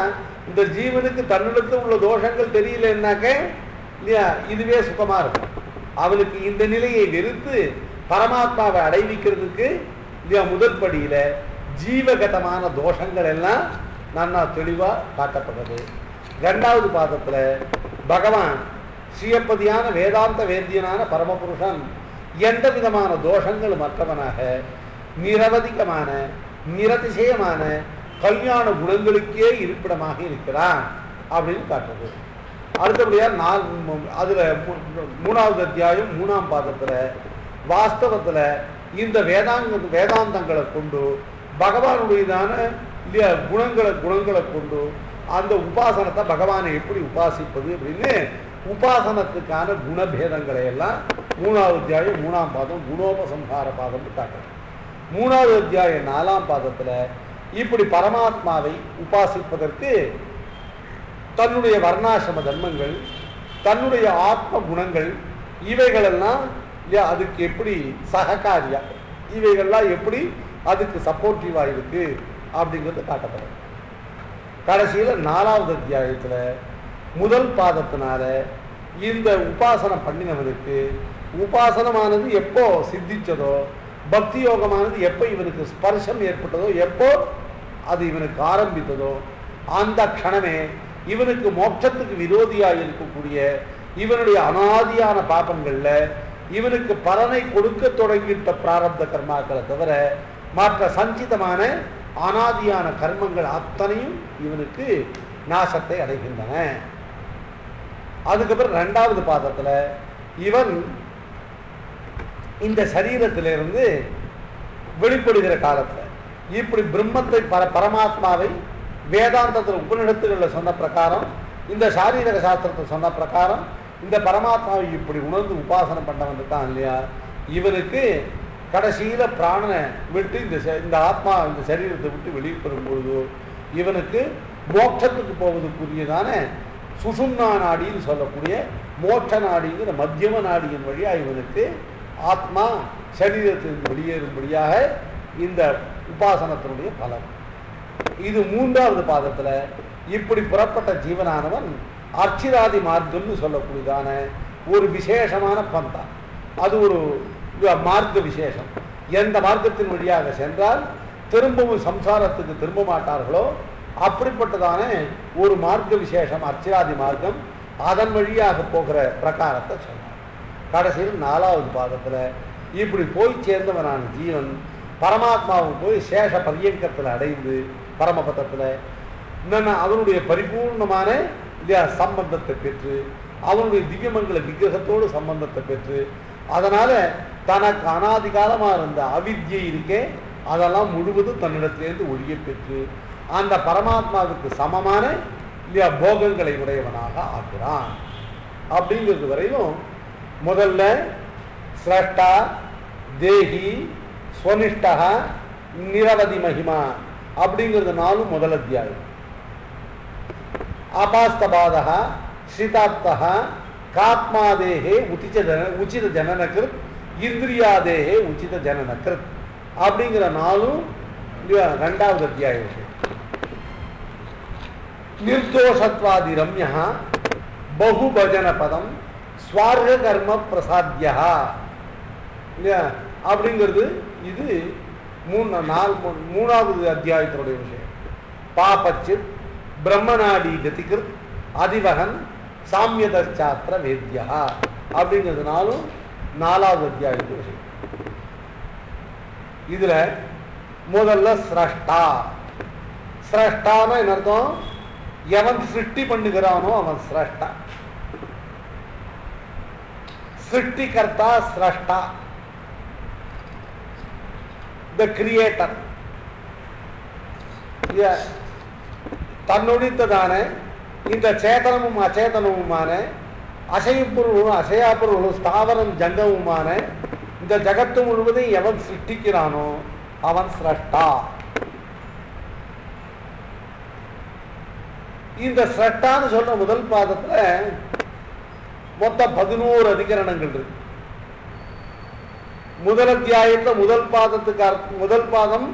இந்த ஜீவனுக்கு தன்னிடத்தில் உள்ள தோஷங்கள் தெரியலன்னாக்க இல்லையா இதுவே சுத்தமாக இருக்கும். அவனுக்கு இந்த நிலையை வெறுத்து பரமாத்மாவை அடைவிக்கிறதுக்கு இல்லையா முதல் படியில் ஜீவகதமான தோஷங்கள் எல்லாம் நன்னா தெளிவாக காட்டப்படுறது. 2வது பாதத்தில் பகவான் ஸ்ரீயப்பதியான வேதாந்த வேத்தியனான பரமபுருஷன் எந்த விதமான தோஷங்கள் மற்றவனாக நிரவதிகமான நிரதிசயமான கல்யாண குணங்களுக்கே இருப்பிடமாக இருக்கிறான் அப்படின்னு காட்டுறது. அடுத்தபடியாக அதில் 3வது அத்தியாயம் 3ஆம் பாதத்தில் வாஸ்தவத்தில் இந்த வேதாந்தங்களை கொண்டு பகவானுடையதான இல்லையா குணங்களை கொண்டு அந்த உபாசனத்தை பகவானை எப்படி உபாசிப்பது அப்படின்னு உபாசனத்துக்கான குணபேதங்களை எல்லாம் 3வது அத்தியாயம் 3ஆம் பாதம் குணோபசம்ஹார பாதம் காட்டுறது. 3வது அத்தியாயம் 4ஆம் பாதத்தில் இப்படி பரமாத்மாவை உபாசிப்பதற்கு தன்னுடைய வர்ணாசிரம தர்மங்கள், தன்னுடைய ஆத்ம குணங்கள், இவைகளெல்லாம் அதுக்கு எப்படி சககாரியா, இவைகள்லாம் எப்படி அதுக்கு சப்போர்ட்டிவாக இருக்கு அப்படிங்கிறது காட்டப்படும். கடைசியில் 4வது அத்தியாயத்தில் முதல் பாதத்தினால இந்த உபாசனம் பண்ணினவனுக்கு உபாசனமானது எப்போ சித்திச்சதோ, பக்தி யோகமானது எப்போ இவனுக்கு ஸ்பர்ஷம் ஏற்பட்டதோ, எப்போ அது இவனுக்கு ஆரம்பித்ததோ அந்த க்ஷணமே இவனுக்கு மோட்சத்துக்கு விரோதியாக இருக்கக்கூடிய இவனுடைய அனாதியான பாபங்களில் இவனுக்கு பலனை கொடுக்க தொடங்கிட்ட பிராரப்த கர்மாக்களை தவிர மற்ற சஞ்சிதமான அனாதியான கர்மங்கள் அத்தனையும் இவனுக்கு நாசத்தை அடைகின்றன. அதுக்கப்புறம் 2வது பாதத்தில் இவன் இந்த சரீரத்திலிருந்து வெளிப்படுகிற காலத்தில் இப்படி பிரம்மத்தை பரமாத்மாவை வேதாந்தத்தில் உபநிடத்துகளில் சொன்ன பிரகாரம், இந்த சாரீரக சாஸ்திரத்தை சொன்ன பிரகாரம் இந்த பரமாத்மாவை இப்படி உணர்ந்து உபாசனம் பண்ண வந்துட்டான் இல்லையா, இவனுக்கு கடைசியில் பிராணனை விட்டு இந்த ஆத்மா இந்த சரீரத்தை விட்டு வெளியே பெறும்பொழுது இவனுக்கு மோட்சத்துக்கு போவதுக்குரியதான சுஷும்னா நாடின்னு சொல்லக்கூடிய மோட்ச நாடிங்கிற மத்தியம நாடியின் வழியாக இவனுக்கு ஆத்மா சரீரத்திலிருந்து வெளியேறும்படியாக இந்த உபாசனத்தினுடைய பலன். இது 3வது பாதத்தில் இப்படி புறப்பட்ட ஜீவனானவன் அர்ச்சிராதி மார்க்கம்னு சொல்லக்கூடியதான ஒரு விசேஷமான பந்தா, அது ஒரு மார்க்க விசேஷம். எந்த மார்க்கத்தின் வழியாக சென்றால் திரும்பவும் சம்சாரத்துக்கு திரும்ப மாட்டார்களோ அப்படிப்பட்டதான ஒரு மார்க்க விசேஷம் அர்ச்சிராதி மார்க்கம். அதன் வழியாக போகிற பிரகாரத்தை சொன்னார். கடைசியில் 4வது பாதத்தில் இப்படி போய் சேர்ந்தவனான ஜீவன் பரமாத்மாவுக்கு போய் சேஷ பரியங்கத்தில் அடைந்து பரமபதத்தில் என்னென்ன அவனுடைய பரிபூர்ணமான சம்பந்தத்தை பெற்று அவனுடைய திவ்யமங்கல விக்கிரகத்தோடு சம்பந்தத்தை பெற்று அதனால் தனக்கு அனாதிகாலமாக இருந்த அவித்யை இருக்கே அதெல்லாம் முழுவதும் தன்னிடத்திலேருந்து ஒழிய பெற்று அந்த பரமாத்மாவுக்கு சமமான போகங்களை உடையவனாக ஆகிறான். அப்படிங்கிறது வரையிலும் முதல்ல ஸ்ரஷ்டா, தேகி, ஸ்வனிஷ்டா, நிரவதி மகிமா அப்படிங்கிறது 4 முதல் அத்தியாயம். ஆபாஸ்தபாதா, ஸ்ரீதாப்தா, காத்மாதேகே உச்சித ஜனனகிருத், இந்திரியாதேகே உச்சித ஜனனகிருத் அப்படிங்கிற 4 2வது அத்தியாயம். நிர்தோஷத்வாதி ரம்யா பகுபஜன பதம் ஸ்வார்க கர்ம பிரசாத்யா இல்லையா அப்படிங்கிறது இது 3வது அத்தியாயத்தினுடைய விஷயம். பாபச்சித் பிரம்மநாடி கதிகிருத் அதிவகன் சாமியதாத்திர வேத்யா அப்படிங்கிறதுனாலும் 4வது அத்தியாயத்து விஷயம். இதுல முதல்ல ஸ்ரஷ்டா. ஸ்ரஷ்டான என்ன அர்த்தம்? எவன் சிருஷ்டி பண்ணுகிறானோ அவன் ஸ்ரஷ்டா. சிருஷ்டிகர்த்தா ஸ்ரஷ்டா, த கிரியேட்டர். தன்னுடைத்ததான இந்த சேதனமும் அச்சேதனமுமான அசையும் பொருளும் அசையா பொருளும் ஸ்தாவரம் ஜங்கமுமான இந்த ஜகத்து முழுவதும் எவன் சிருஷ்டிக்கிறானோ அவன் ஸ்ரஷ்டா. இந்த ஸ்ரஷ்டான்னு சொல்ற முதல் பாதத்துல மொத்தம் 11 அதிகரணங்கள் இருக்கு. முதல் அத்தியாயத்தில் முதல் பாதம்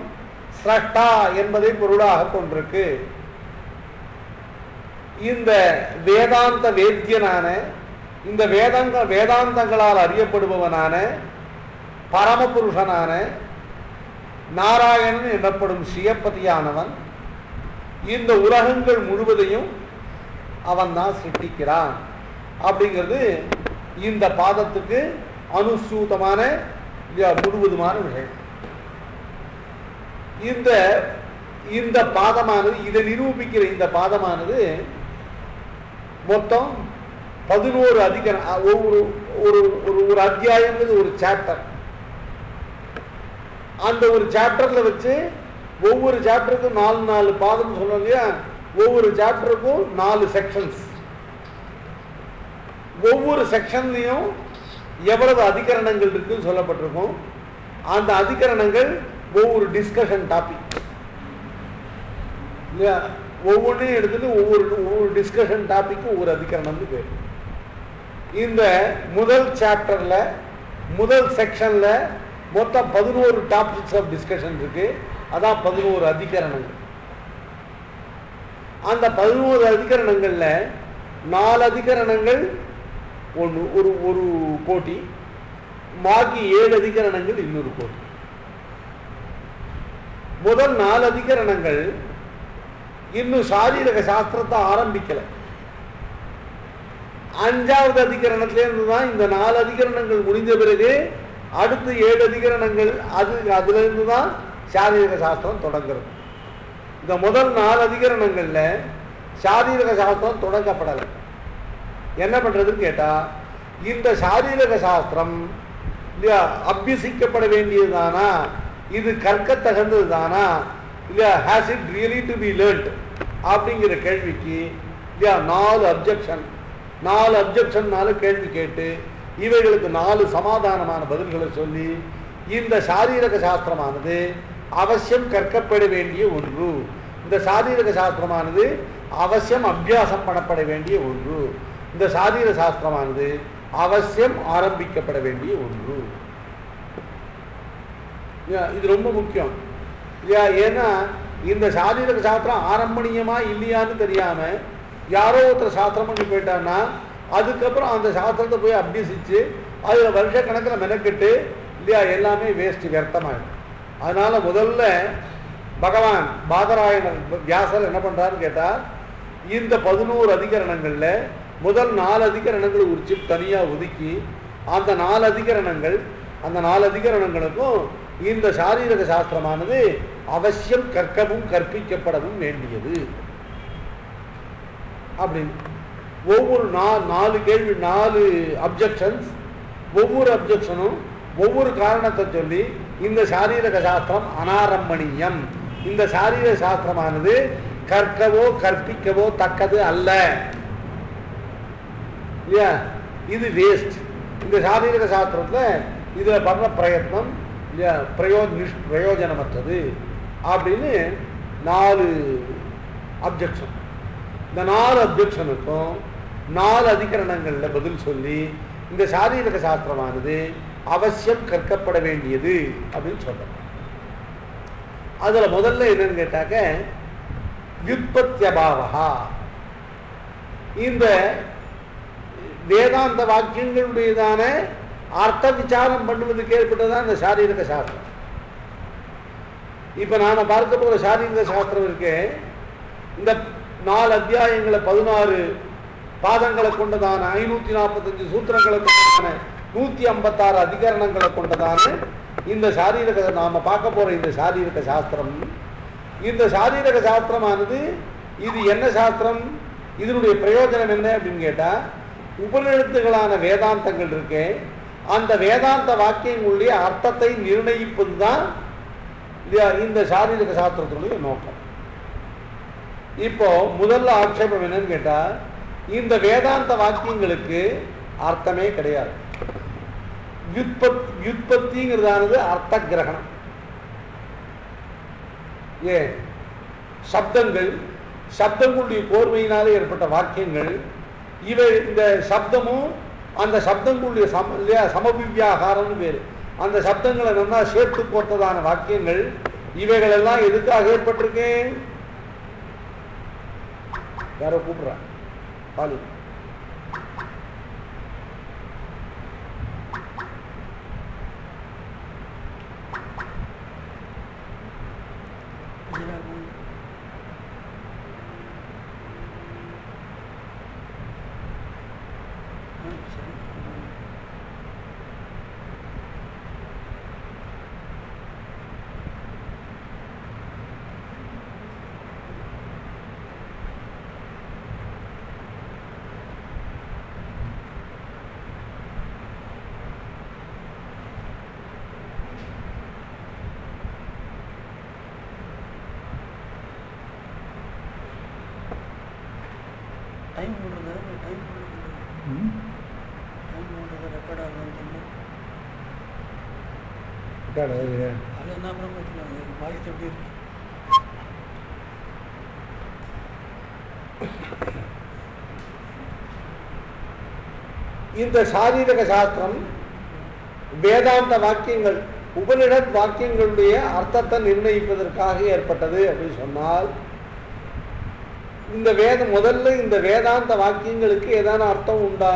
ஸ்ரஷ்டா என்பதை பொருளாக கொண்டிருக்கு. இந்த வேதாந்த வேத்தியனான, இந்த வேதாந்தங்களால் அறியப்படுபவனான பரமபுருஷனான நாராயணன் எனப்படும் ஸ்ரீயப்பதியானவன் இந்த உலகங்கள் முழுவதையும் அவன் தான் சிருஷ்டிக்கிறான் அப்படிங்கிறது இந்த பாதத்துக்கு அனுசூதமான முழுவதுமான விஷயம். இந்த பாதமானது, இதை நிரூபிக்கிற இந்த பாதமானது மொத்தம் 11 அதிகரணம். ஒரு அத்தியாயம் ஒரு சாப்டர். அந்த ஒரு சாப்டர்ல வச்சு ஒவ்வொரு சாப்டருக்கும் 4 பாதம் சொல்லுவோம் இல்லையா, ஒவ்வொரு சாப்டருக்கும் 4 செக்ஷன்ஸ். ஒவ்வொரு செக்ஷன்லையும் எவ்வளவு அதிகரணங்கள் இருக்குன்னு சொல்லப்பட்டிருக்கும். அந்த அதிகரணங்கள் ஒவ்வொரு டிஸ்கஷன் டாபிக் இல்லையா, ஒவ்வொன்றையும் எடுத்துட்டு ஒவ்வொரு டிஸ்கஷன் டாபிக்கும் ஒவ்வொரு அதிகரணம் பேர். இந்த முதல் சாப்டர்ல முதல் செக்ஷன்ல மொத்தம் 11 டாபிக்ஸ் ஆஃப் டிஸ்கஷன் இருக்கு. அதான் 11 அதிகரணங்கள். அந்த 11 அதிகரணங்கள்ல 4 அதிகரணங்கள் ஒரு கோட்டி, பாக்கி 7 அதிகரணங்கள் இன்னொரு கோட்டி. முதல் 4 அதிகரணங்கள் இன்னும் சாரீரக சாஸ்திரத்தை ஆரம்பிக்கல. 5வது அதிகரணத்திலிருந்து தான் இந்த 4 அதிகரணங்கள் முடிஞ்ச பிறகு அடுத்து 7 அதிகரணங்கள் அதுல இருந்து தான் சாரீரக சாஸ்திரம் தொடங்குறது. இந்த முதல் 4 அதிகரணங்கள்ல சாரீரக சாஸ்திரம் தொடங்கப்படலை. என்ன பண்றதுன்னு கேட்டா, இந்த சாரீரக சாஸ்திரம் அபியசிக்கப்பட வேண்டியதுதானா, இது கற்கத்தகுந்தது தானா இல்லையா, has it really to be learned அப்படிங்கிற கேள்விக்கு இல்லையா 4 அப்ஜெக்ஷன் 4 கேள்வி கேட்டு இவைகளுக்கு 4 சமாதானமான பதில்களை சொல்லி இந்த சாரீரக சாஸ்திரமானது அவசியம் கற்கப்பட வேண்டிய ஒன்று, இந்த சாரீரக சாஸ்திரமானது அவசியம் அபியாசம் பண்ணப்பட வேண்டிய ஒன்று, இந்த சாரீர சாஸ்திரமானது அவசியம் ஆரம்பிக்கப்பட வேண்டிய ஒன்று. இது ரொம்ப முக்கியம் இல்லையா. ஏன்னா இந்த சாரீரக சாஸ்திரம் ஆரம்பணியமா இல்லையான்னு தெரியாம யாரோ ஒருத்தர் சாஸ்திரம் பண்ணி போயிட்டான்னா அதுக்கப்புறம் அந்த சாஸ்திரத்தை போய் அபியசிச்சு அதுல வருஷ கணக்கில் மெனக்கிட்டு இல்லையா எல்லாமே வேஸ்ட், வியர்த்தமாயிடும். அதனால முதல்ல பகவான் பாதராயணர் வியாசர் என்ன பண்றாருன்னு கேட்டா, இந்த 11 அதிகரணங்கள்ல முதல் 4 அதிகரணங்கள் ஒரு சிப் தனியா ஒதுக்கி அந்த 4 அதிகரணங்களுக்கும் இந்த சாரீரக சாஸ்திரமானது அவசியம் கற்கவும் கற்பிக்கப்படவும் வேண்டியது அப்படின்னு ஒவ்வொரு 4 கேள்வி 4 அப்ஜெக்ஷன்ஸ், ஒவ்வொரு அப்ஜெக்ஷனும் ஒவ்வொரு காரணத்தை சொல்லி இந்த சாரீரக சாஸ்திரம் அனாரம்பணியம், இந்த சாரீரக சாஸ்திரமானது கற்கவோ கற்பிக்கவோ தக்கது அல்ல இல்லையா, இது வேஸ்ட், இந்த சாரீரக சாஸ்திரத்துல இதுல பண்ற பிரயத்னம் இல்லையா பிரயோஜனமற்றது அப்படின்னு 4 அப்ஜெக்ஷன். இந்த 4 அப்ஜெக்ஷனுக்கும் 4 அதிகரணங்கள்ல பதில் சொல்லி இந்த சாரீரக சாஸ்திரமானது அவசியம் கற்கப்பட வேண்டியது அப்படின்னு சொல்றாங்க. அதுல முதல்ல என்னன்னு கேட்டாக்க வியுத்பத்யபாவஹா, இந்த வேதாந்த வாக்கியங்களுடையதான அர்த்த விசாரம் பண்ணுவதுக்கு ஏற்பட்டதான் இந்த சாரீரக சாஸ்திரம். இப்ப நாம பார்க்க போற சாரீரக சாஸ்திரம் இருக்கு, இந்த 4 அத்தியாயங்களை 16 பாதங்களை கொண்டதான 545 சூத்திரங்களை கொண்டதான 156 அதிகரணங்களை கொண்டதான இந்த சாரீரக நாம பார்க்க போற இந்த சாரீரக சாஸ்திரம், இந்த சாரீரக சாஸ்திரமானது இது என்ன சாஸ்திரம், இதனுடைய பிரயோஜனம் என்ன அப்படின்னு கேட்டா, உபநிடத்துகளான வேதாந்தங்கள் இருக்கு, அந்த வேதாந்த வாக்கியங்களுடைய அர்த்தத்தை நிர்ணயிப்பது தான் இந்த சாரீரக சாஸ்திரத்தினுடைய நோக்கம். இப்போ முதல்ல ஆட்சேபம் என்னன்னு கேட்டா, இந்த வேதாந்த வாக்கியங்களுக்கு அர்த்தமே கிடையாது. வியுத்பத்திங்கிறதானது அர்த்த கிரகணம். சப்தங்களுடைய கோர்மையினாலே ஏற்பட்ட வாக்கியங்கள் இவை, இந்த சப்தமும் அந்த சப்தங்களுடைய சமவிவியாகாரம்னு பேரு, அந்த சப்தங்களை நல்லா சேர்த்து போட்டதான வாக்கியங்கள் இவைகள் எல்லாம் எதுக்காக ஏற்பட்டிருக்கு? யாரோ கூப்பிடுறா பாலு. இந்த சாரீரக சாஸ்திரம் வேதாந்த வாக்கியங்கள் உபநிடத் வாக்கியங்களுடைய அர்த்தத்தை நிர்ணயிப்பதற்காக ஏற்பட்டது அப்படின்னு சொன்னால், இந்த முதல்ல இந்த வேதாந்த வாக்கியங்களுக்கு ஏதான அர்த்தம் உண்டா,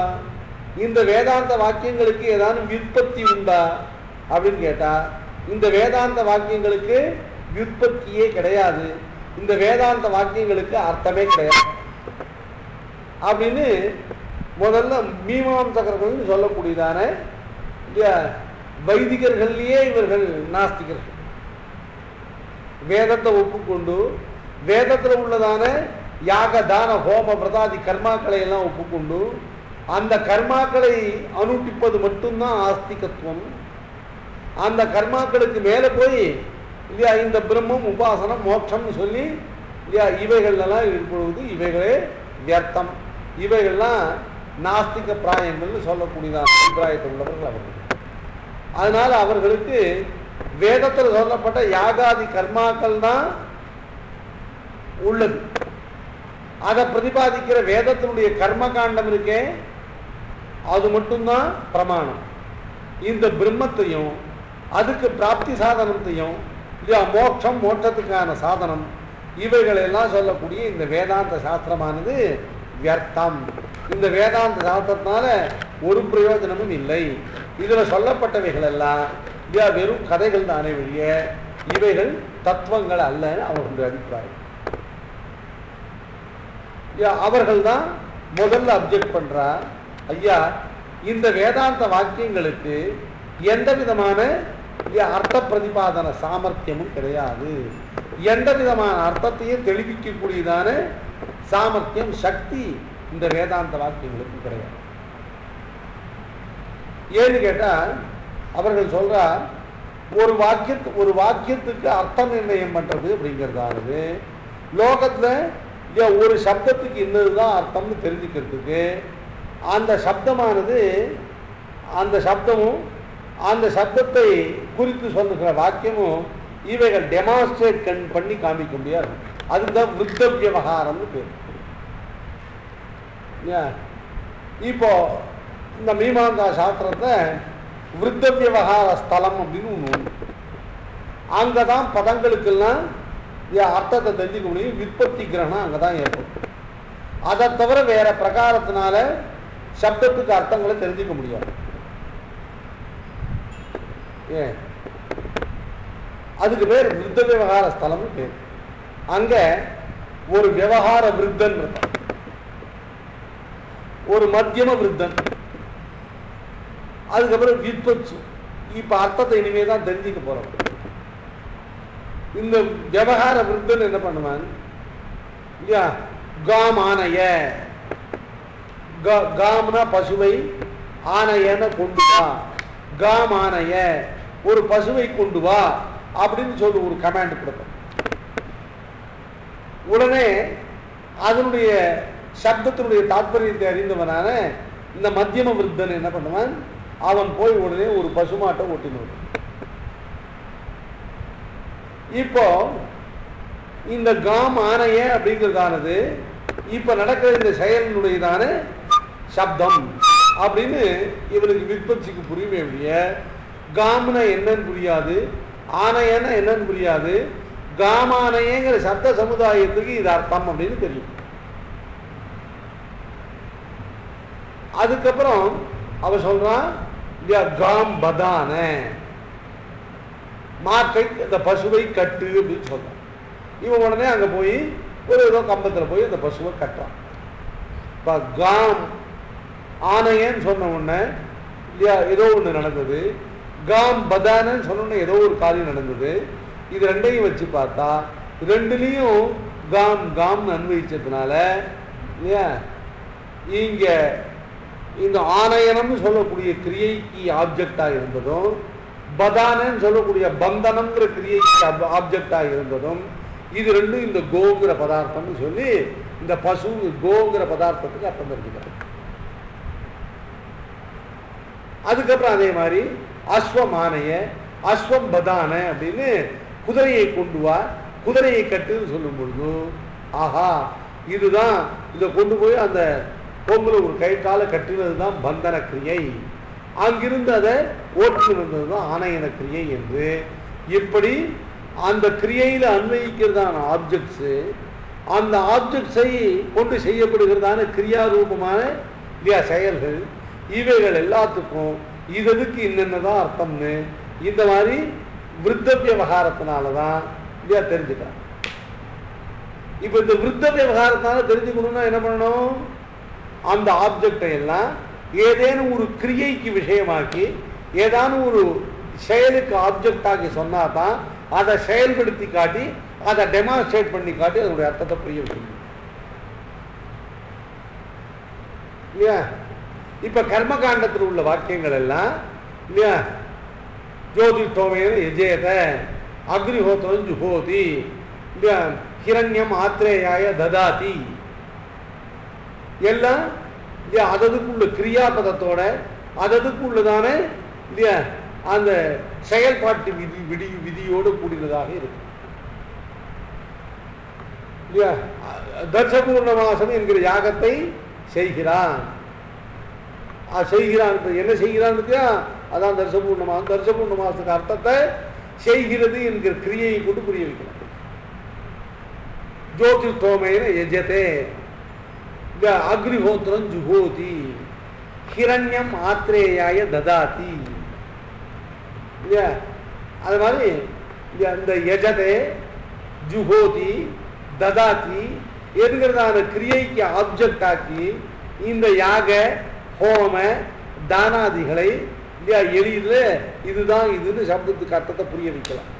இந்த வேதாந்த வாக்கியங்களுக்கு ஏதான வியுத்பத்தி உண்டா அப்படின்னு கேட்டா, இந்த வேதாந்த வாக்கியங்களுக்கு வியுத்பத்தியே கிடையாது, இந்த வேதாந்த வாக்கியங்களுக்கு அர்த்தமே கிடையாது அப்படின்னு முதல்ல மீமாம்சகர்கள் சொல்லக்கூடியதான வைதிகர்கள்லயே இவர்கள் நாஸ்திகர்கள். வேதத்தை ஒப்புக்கொண்டு வேதத்தில் உள்ளதான யாக தான ஹோம விரதாதி கர்மாக்களை எல்லாம் ஒப்புக்கொண்டு அந்த கர்மாக்களை அனுட்டிப்பது மட்டும்தான் ஆஸ்திகத்துவம். அந்த கர்மாக்களுக்கு மேலே போய் இல்லையா இந்த பிரம்மம் உபாசனம் மோட்சம்னு சொல்லி இல்லையா இவைகள்லாம் இருப்பொழுது இவைகளே வியர்த்தம், இவைகள்லாம் நாஸ்திக பிராயங்கள்னு சொல்லக்கூடியதான அபிப்பிராயத்தில் உள்ளவர்கள் அவர்கள். அதனால அவர்களுக்கு வேதத்தில் சொல்லப்பட்ட யாகாதி கர்மாக்கள் தான் உள்ளது. அதை பிரதிபாதிக்கிற வேதத்தினுடைய கர்ம காண்டம் இருக்கே அது மட்டும்தான் பிரமாணம். இந்த பிரம்மத்தையும் அதுக்கு பிராப்தி சாதனத்தையும் மோட்சம் மோட்சத்துக்கான சாதனம் இவைகளெல்லாம் சொல்லக்கூடிய இந்த வேதாந்த சாஸ்திரமானது வியர்த்தம். இந்த வேதாந்த சாஸ்திரத்தினால ஒரு பிரயோஜனமும் இல்லை. இதில் சொல்லப்பட்டவைகள் எல்லாம் வெறும் கதைகள் தானே வெளிய, இவைகள் தத்துவங்கள் அல்லன்னு அவர்களுடைய அபிப்பிராயம். அவர்கள் தான் முதல்ல அப்ஜெக்ட் பண்றா, ஐயா இந்த வேதாந்த வாக்கியங்களுக்கு எந்த விதமான அர்த்த பிரதிபாதன சாமர்த்தியமும் கிடையாது, எந்த விதமான அர்த்தத்தையும் தெளிவிக்கக்கூடியதான சாமர்த்தியம் சக்தி இந்த வேதாந்த வாக்கியங்களுக்கு கிடையாது. ஏன்னு கேட்டா அவர்கள் சொல்றா, ஒரு வாக்கியத்துக்கு அர்த்த நிர்ணயம் பண்றது அப்படிங்கிறதானது லோகத்துல ஒரு சப்தத்துக்கு இன்னதுதான் அர்த்தம்னு தெரிஞ்சுக்கிறதுக்கு அந்த சப்தமானது அந்த சப்தமும் அந்த சப்தத்தை குறித்து சொல்லுகிற வாக்கியமும் இவைகள் டெமான்ஸ்ட்ரேட் பண்ணி காமிக்க முடியாது. அதுதான் விருத்த விவகாரம்னு பேர். இப்போ இந்த மீமாங்கா சாஸ்திரத்தை விருத்த விவகார ஸ்தலம் அப்படின்னு ஒன்று, அங்கதான் பதங்களுக்கெல்லாம் அர்த்தத்தை தெரிஞ்சுக்க முடியும், விற்பத்தி கிரகணம் அங்கதான் ஏற்படும். அதை தவிர வேற பிரகாரத்தினால சப்தத்துக்கு அர்த்தங்களை தெரிஞ்சுக்க முடியாது. அதுக்கு பேர் விருத்த விவகார ஸ்தலம் பேர். அங்க ஒரு விவகார விருத்தன் இருப்பான், ஒரு மத்தியம விருத்தன், அதுக்கப்புறம் வித்பத்சு. இப்போ அர்த்தத்தை இனிமே தான் தெரிஞ்சுக்க போறோம். இந்த விவகார விருத்தன் என்ன பண்ணுவான் இல்லையா, காம் ஆனைய, காம்னா பசுவை, ஆனையன கொண்டு வா, காம் ஆனைய ஒரு பசுவை கொண்டு வா அப்படின்னு சொல்லி ஒரு கமாண்ட் கொடுப்போம். உடனே அதனுடைய சப்தத்தினுடைய தாற்பயத்தை அறிந்தவனான இந்த மத்தியம விருத்தன் என்ன பண்ணுவான், அவன் போய் உடனே ஒரு பசுமாட்டை ஓட்டினான். இப்போ இந்த காம் ஆனைய அப்படிங்கிறதானது இப்ப நடக்கிற இந்த செயலினுடையதான சப்தம் அப்படின்னு இவனுக்கு விற்பச்சிக்கு புரியுமே இல்லைய. காம்னா என்னன்னு புரியாது, ஆனையன்னா என்னன்னு புரியாது. காமானையங்கிற சப்த சமுதாயத்துக்கு இது அர்த்தம் அப்படின்னு தெரியும். அதுக்கப்புறம் அவ சொல்றான் காம் பதான, மாட்டை இந்த பசுவை கட்டு அப்படின்னு சொல்றான். இவன் உடனே அங்க போய் ஒரு ஏதோ கம்பத்துல போய் அந்த பசுவை கட்டுறான். காம் ஆனையன்னு சொன்ன உடனே இல்லையா ஏதோ ஒன்று நடந்தது, காம் பதானன்னு சொன்ன உடனே ஏதோ ஒரு காரியம் நடந்தது. இது ரெண்டையும் வச்சு பார்த்தா ரெண்டுலையும் காம் காம் அன்வயிச்சதுனால இல்லையா இங்க இந்த ஆனயனம்னு சொல்லக்கூடிய கிரியைக்கு ஆப்ஜெக்டா இருந்ததும், பதானன்னு சொல்லக்கூடிய பந்தனம்ங்கிற கிரியைக்கு ஆப்ஜெக்டா இருந்ததும், இது ரெண்டும் இந்த கோங்கிற பதார்த்தம்னு சொல்லி இந்த பசு கோங்கிற பதார்த்தத்துக்கு அர்த்தம் தெரிஞ்சுக்கிறாங்க. அதுக்கப்புறம் அதே மாதிரி அஸ்வமானைய, அஸ்வம் பதான அப்படின்னு குதிரையை கொண்டு வா, குதிரையை கட்டுன்னு சொல்லும் பொழுது ஆஹா இதுதான் இதை கொண்டு போய் அந்த கொம்புல ஒரு கை கால கட்டினது தான் பந்தன கிரியை, அங்கிருந்து அதை ஓட்டு வந்தது தான் ஆணையன கிரியை என்று இப்படி அந்த கிரியையில அன்வயிக்கிறதான ஆப்ஜெக்ட்ஸ், அந்த ஆப்ஜெக்ட்ஸை கொண்டு செய்யப்படுகிறதான கிரியாரூபமான செயல்கள், இவைகள் எல்லாத்துக்கும் இதுக்கு என்னென்னதான் அர்த்தம்னு இந்த மாதிரி விருத்த விவகாரத்தினாலதான் இல்லையா தெரிஞ்சுக்கிறான். இப்ப இந்த விருத்த விவகாரத்தினால தெரிஞ்சுக்கணும்னா என்ன பண்ணணும், அந்த ஆப்ஜெக்டை எல்லாம் ஏதேனும் ஒரு கிரியைக்கு விஷயமாக்கி ஏதானும் ஒரு செயலுக்கு ஆப்ஜெக்ட் ஆகி சொன்னா தான் அதை செயல்படுத்தி காட்டி அதை டெமான்ஸ்ட்ரேட் பண்ணி காட்டி அதனுடைய அர்த்தத்தை புரிய முடியும் இல்லையா. இப்ப கர்மகாண்டத்தில் உள்ள வாக்கியங்கள் எல்லாம் இல்லையா, ஜோதிஷ்டோமேன யஜேத, அக்னிஹோத்திரம் ஜுஹோதி, இல்லையா ஹிரண்யம் ஆத்ரேயாய ததாதி, எல்லாம் இல்லையா அததுக்குள்ள கிரியாபதத்தோட அததுக்குள்ளதான இல்லையா அந்த செயல்பாட்டு விதியோடு கூடினதாக இருக்கு இல்லையா. தர்சபூர்ணமாசம் என்கிற யாகத்தை செய்கிறான், செய்கிறான் என்ன செய்கிறான் அதான் தர்சபூர்ணமாசம். தர்சபூர்ணமாசத்துக்கு அர்த்தத்தை செய்கிறது என்கிற கிரியையை கொண்டு புரிய வைக்கலாம். ஜோதிஷ்டோமேன யஜதே, அக்னிஹோத்திரம் ஜுஹோதி, ஹிரண்யம் ஆத்ரேயாய ததாதி இல்லையா. அது மாதிரி இந்த யஜதே ஜுஹோதி ததாதி என்கிறதான கிரியைக்கு ஆப்ஜெக்ட் ஆக்கி இந்த யாக ஹோம தானாதிகளை இல்லையா எளிதில் இதுதான் இதுன்னு சப்தத்துக்கு அர்த்தத்தை புரிய வைக்கலாம்.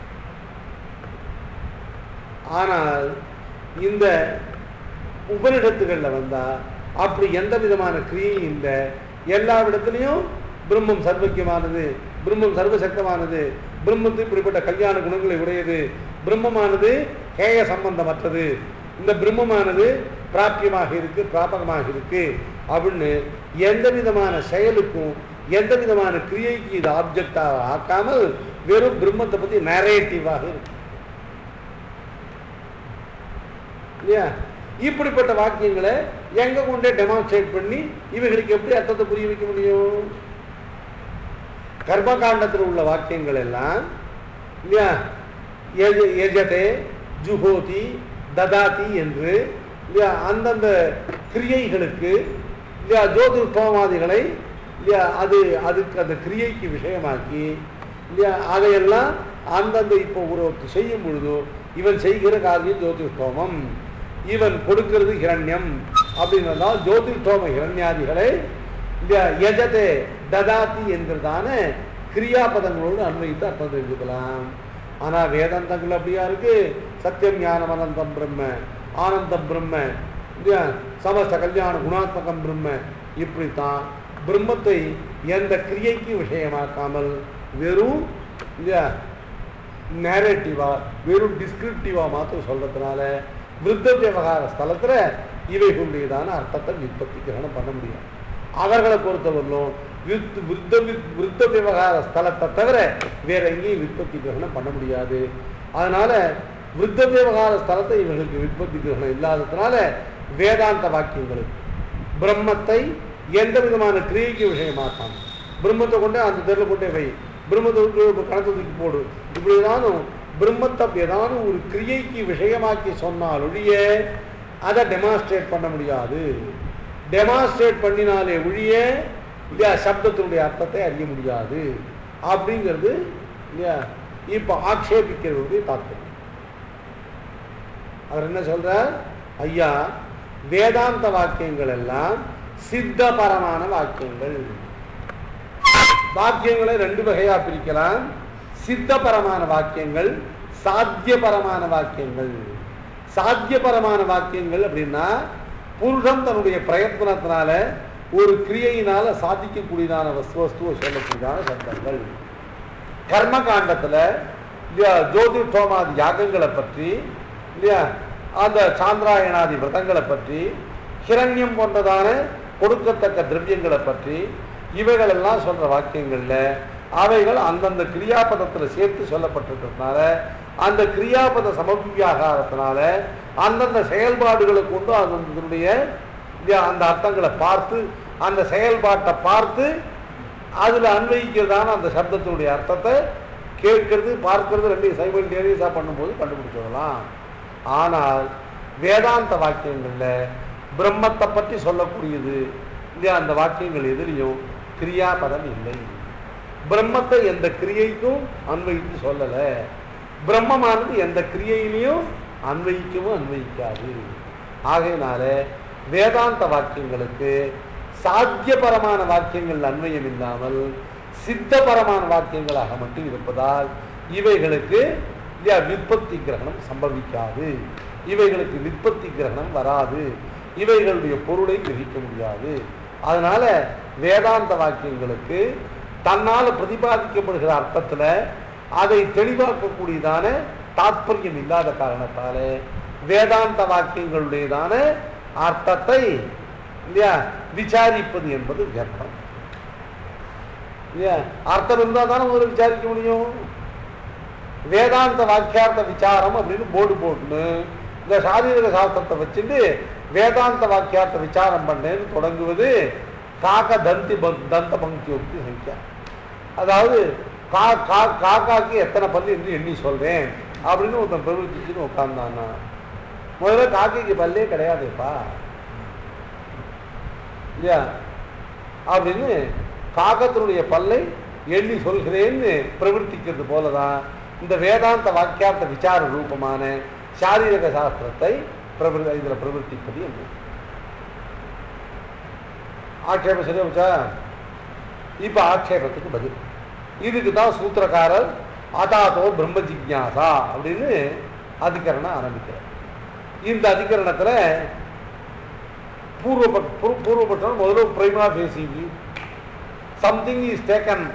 ஆனால் இந்த உபனிடத்துகளில் வந்தா அப்படி எந்த விதமான கிரியும் இல்லை. எல்லா இடத்துலையும் பிரம்மம் சர்வக்கியமானது, பிரம்மம் சர்வசக்தமானது, பிரம்மத்து இப்படிப்பட்ட கல்யாண குணங்களை உடையது, பிரம்மமானது கேய சம்பந்தமற்றது, இந்த பிரம்மமானது பிராபியமாக இருக்கு, பிராபகமாக இருக்கு அப்படின்னு எந்த விதமான செயலுக்கும் எந்த விதமான கிரியைக்கு இது ஆப்ஜெக்டாக ஆக்காமல் வெறும் பிரம்மத்தை பத்தி நரேட்டிவாக இருக்கு இல்லையா. இப்படிப்பட்ட வாக்கியங்களை எங்க கொண்டே டெமான்ஸ்ட்ரேட் பண்ணி இவைகளுக்கு எப்படி அர்த்தத்தை புரிய வைக்க முடியும்? கர்மகாண்டத்தில் உள்ள வாக்கியங்கள் எல்லாம் இல்லையா யஜதே ஜுஹோதி ததாதி என்று இல்லையா அந்தந்த கிரியைகளுக்கு இல்லையா ஜோதிர்ஹோமாதிகளை இல்லையா அதுக்கு அந்த கிரியைக்கு விஷயமாக்கி இல்லையா அதையெல்லாம் அந்தந்த இப்போ ஒரு செய்யும் பொழுதோ இவன் செய்கிற காரியம் ஜோதிர்ஹோமம், இவன் கொடுக்கிறது ஹிரண்யம் அப்படின்றதால் ஜோதிர்ஹோம ஹிரண்யாதிகளை இல்லையா யஜதே ததாதி என்கிறதான கிரியாபதங்களோடு அன்வைத்து அர்த்தம் தெரிஞ்சுக்கலாம். ஆனால் வேதாந்தங்கள் அப்படியா இருக்கு. சத்தியம் ஞானம் அனந்தம் பிரம்ம, ஆனந்தம் பிரம்ம, இல்லையா சமஸ்த கல்யாண குணாத்மகம் பிரம்ம, இப்படித்தான் பிரம்மத்தை எந்த கிரியைக்கு விஷயமாக்காமல் வெறும் இல்லையா நேரேட்டிவா வெறும் டிஸ்கிரிப்டிவா மாத்திரம் சொல்றதுனால விருத்த விவகார ஸ்தலத்தில் இவைகளுடையதான அர்த்தத்தை விற்பத்தி கிரகணம் பண்ண முடியும். அவர்களை பொறுத்தவரையிலும் விருத்த விவகார ஸ்தலத்தை தவிர வேற எங்கேயும் விற்பத்தி கிரகணம் பண்ண முடியாது. அதனால விருத்த விவகார ஸ்தலத்தை இவர்களுக்கு விற்பத்தி கிரகணம் இல்லாததுனால வேதாந்த வாக்கியங்களுக்கு பிரம்மத்தை எந்த விதமான கிரியைக்கு விஷயமாக்காம பிரம்மத்தை கொண்டே அந்த தெருவில் கொண்டே வை, பிரம்மத்தை கணத்தை தூக்கி போடு, இப்படி ஏதானும் பிரம்மத்தை ஏதானும் ஒரு கிரியைக்கு விஷயமாக்கி சொன்னால் ஒழிய அதை டெமான்ஸ்ட்ரேட் பண்ண முடியாது. டெமான்ஸ்ட்ரேட் பண்ணினாலே ஒழிய இல்லையா சப்தத்தினுடைய அர்த்தத்தை அறிய முடியாது அப்படிங்கிறது இல்லையா இப்போ ஆக்ஷேபிக்கிறவருடைய தாற்பயம். அவர் என்ன சொல்றார், ஐயா வேதாந்த வாக்கியங்கள் எல்லாம் சித்தபரமான வாக்கியங்கள். வாக்கியங்களை ரெண்டு வகையா பிரிக்கலாம். சித்தபரமான வாக்கியங்கள், சாத்தியபரமான வாக்கியங்கள். சாத்தியபரமான வாக்கியங்கள் அப்படின்னா புருஷன் தன்னுடைய பிரயத்னத்தினால ஒரு கிரியையினால சாதிக்கக்கூடியதான வஸ்துவை சொல்லக்கூடியதான சப்தங்கள். கர்ம காண்டத்துல ஜோதிஷோமாதி யாகங்களை பற்றி இல்லையா அந்த சாந்திராயணாதி விரதங்களை பற்றி ஹிரண்யம் போன்றதான கொடுக்கத்தக்க திரவியங்களை பற்றி இவைகளெல்லாம் சொல்ற வாக்கியங்கள்ல அவைகள் அந்தந்த கிரியாபதத்தில் சேர்த்து சொல்லப்பட்டிருக்கிறதுனால அந்த கிரியாபத சமவியாகாரத்தினால அந்தந்த செயல்பாடுகளை கொண்டு அதனுடைய அந்த அர்த்தங்களை பார்த்து அந்த செயல்பாட்டை பார்த்து அதில் அன்வயிக்கிறதான அந்த சப்தத்தினுடைய அர்த்தத்தை கேட்கறது பார்க்கறது ரெண்டையும் சைமல்டேனியஸாக பண்ணும்போது கண்டுபிடிச்சிடலாம். ஆனால் வேதாந்த வாக்கியங்களில் பிரம்மத்தை பற்றி சொல்லக்கூடியது இல்லையா அந்த வாக்கியங்கள் எதிலையும் கிரியாபதம் இல்லை. பிரம்மத்தை எந்த கிரியைக்கும் அன்வயித்து சொல்லலை. பிரம்மமானது எந்த கிரியையிலையும் அன்வயிக்கவும் அன்வயிக்காது. ஆகையினால வேதாந்த வாக்கியங்களுக்கு சாத்தியபரமான வாக்கியங்கள் அன்வயம் இல்லாமல் சித்தபரமான வாக்கியங்களாக மட்டும் இருப்பதால் இவைகளுக்கு விற்பத்தி கிரகணம் சம்பவிக்காது. இவைகளுக்கு விற்பத்தி கிரகணம் வராது. இவைகளுடைய பொருளை கிரகிக்க முடியாது. அதனால வேதாந்த வாக்கியங்களுக்கு தன்னால் பிரதிபாதிக்கப்படுகிற அர்த்தத்தில் அதை தெளிவாக்கக்கூடியதான தாற்பயம் இல்லாத காரணத்தால வேதாந்த வாக்கியங்களுடையதான அர்த்தத்தை இல்லையா விசாரிப்பது என்பது வியர்த்தம். இல்லையா அர்த்தம் இருந்தால் தானே முதல்ல விசாரிக்க முடியும். வேதாந்த வாக்கியார்த்த விசாரம் அப்படின்னு போர்டு போட்டுன்னு இந்த சாரீரக சாஸ்திரத்தை வச்சுட்டு வேதாந்த வாக்கியார்த்த விசாரம் பண்ணேன்னு தொடங்குவது காக்க தந்த பங்கி சங்கியா. அதாவது காக்காக்கு எத்தனை பல்லு என்று எண்ணி சொல்றேன் அப்படின்னு ஒருத்தன் பிரவர்த்திச்சுன்னு உட்கார்ந்தான்னா முதல்ல காக்கைக்கு பல்லே கிடையாதுப்பா இல்லையா அப்படின்னு காக்கத்தினுடைய பல்லை எண்ணி சொல்கிறேன்னு பிரவர்த்திக்கிறது போலதான் இந்த வேதாந்த வாக்கியார்த்த விசார ரூபமான சாரீரக சாஸ்திரத்தை இதில் பிரவர்த்திப்பது என்று ஆட்சேபம் சரியா வச்சா. இப்ப ஆட்சேபத்துக்கு பதில் இதுக்கு தான் சூத்திரக்காரர் அதாத்தோ பிரம்ம ஜிக்ஞாசா அப்படின்னு அதிகரணம் ஆரம்பிக்கிறார். இந்த அதிகரணத்துல பூர்வபட்சம் முதல்ல பிரைமா Facey something is taken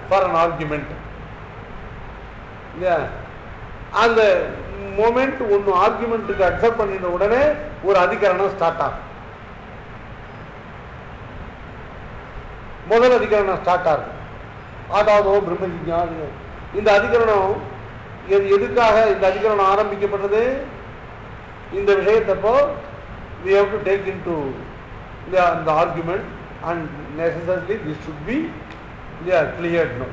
for an argument இல்லையா அந்த மொமெண்ட் ஒன்று ஆர்குமெண்ட்டுக்கு அக்செப்ட் பண்ணின உடனே ஒரு அதிகரணம் ஸ்டார்ட் ஆகும். முதல் அதிகரணம் ஸ்டார்ட் ஆகும். அதாவது பிரம்ம ஜிக்ஞாசா. இந்த அதிகரணம் எதுக்காக இந்த அதிகரணம் ஆரம்பிக்கப்பட்டது? இந்த விஷயத்தப்போ we have to take into the argument and necessarily this should be cleared now.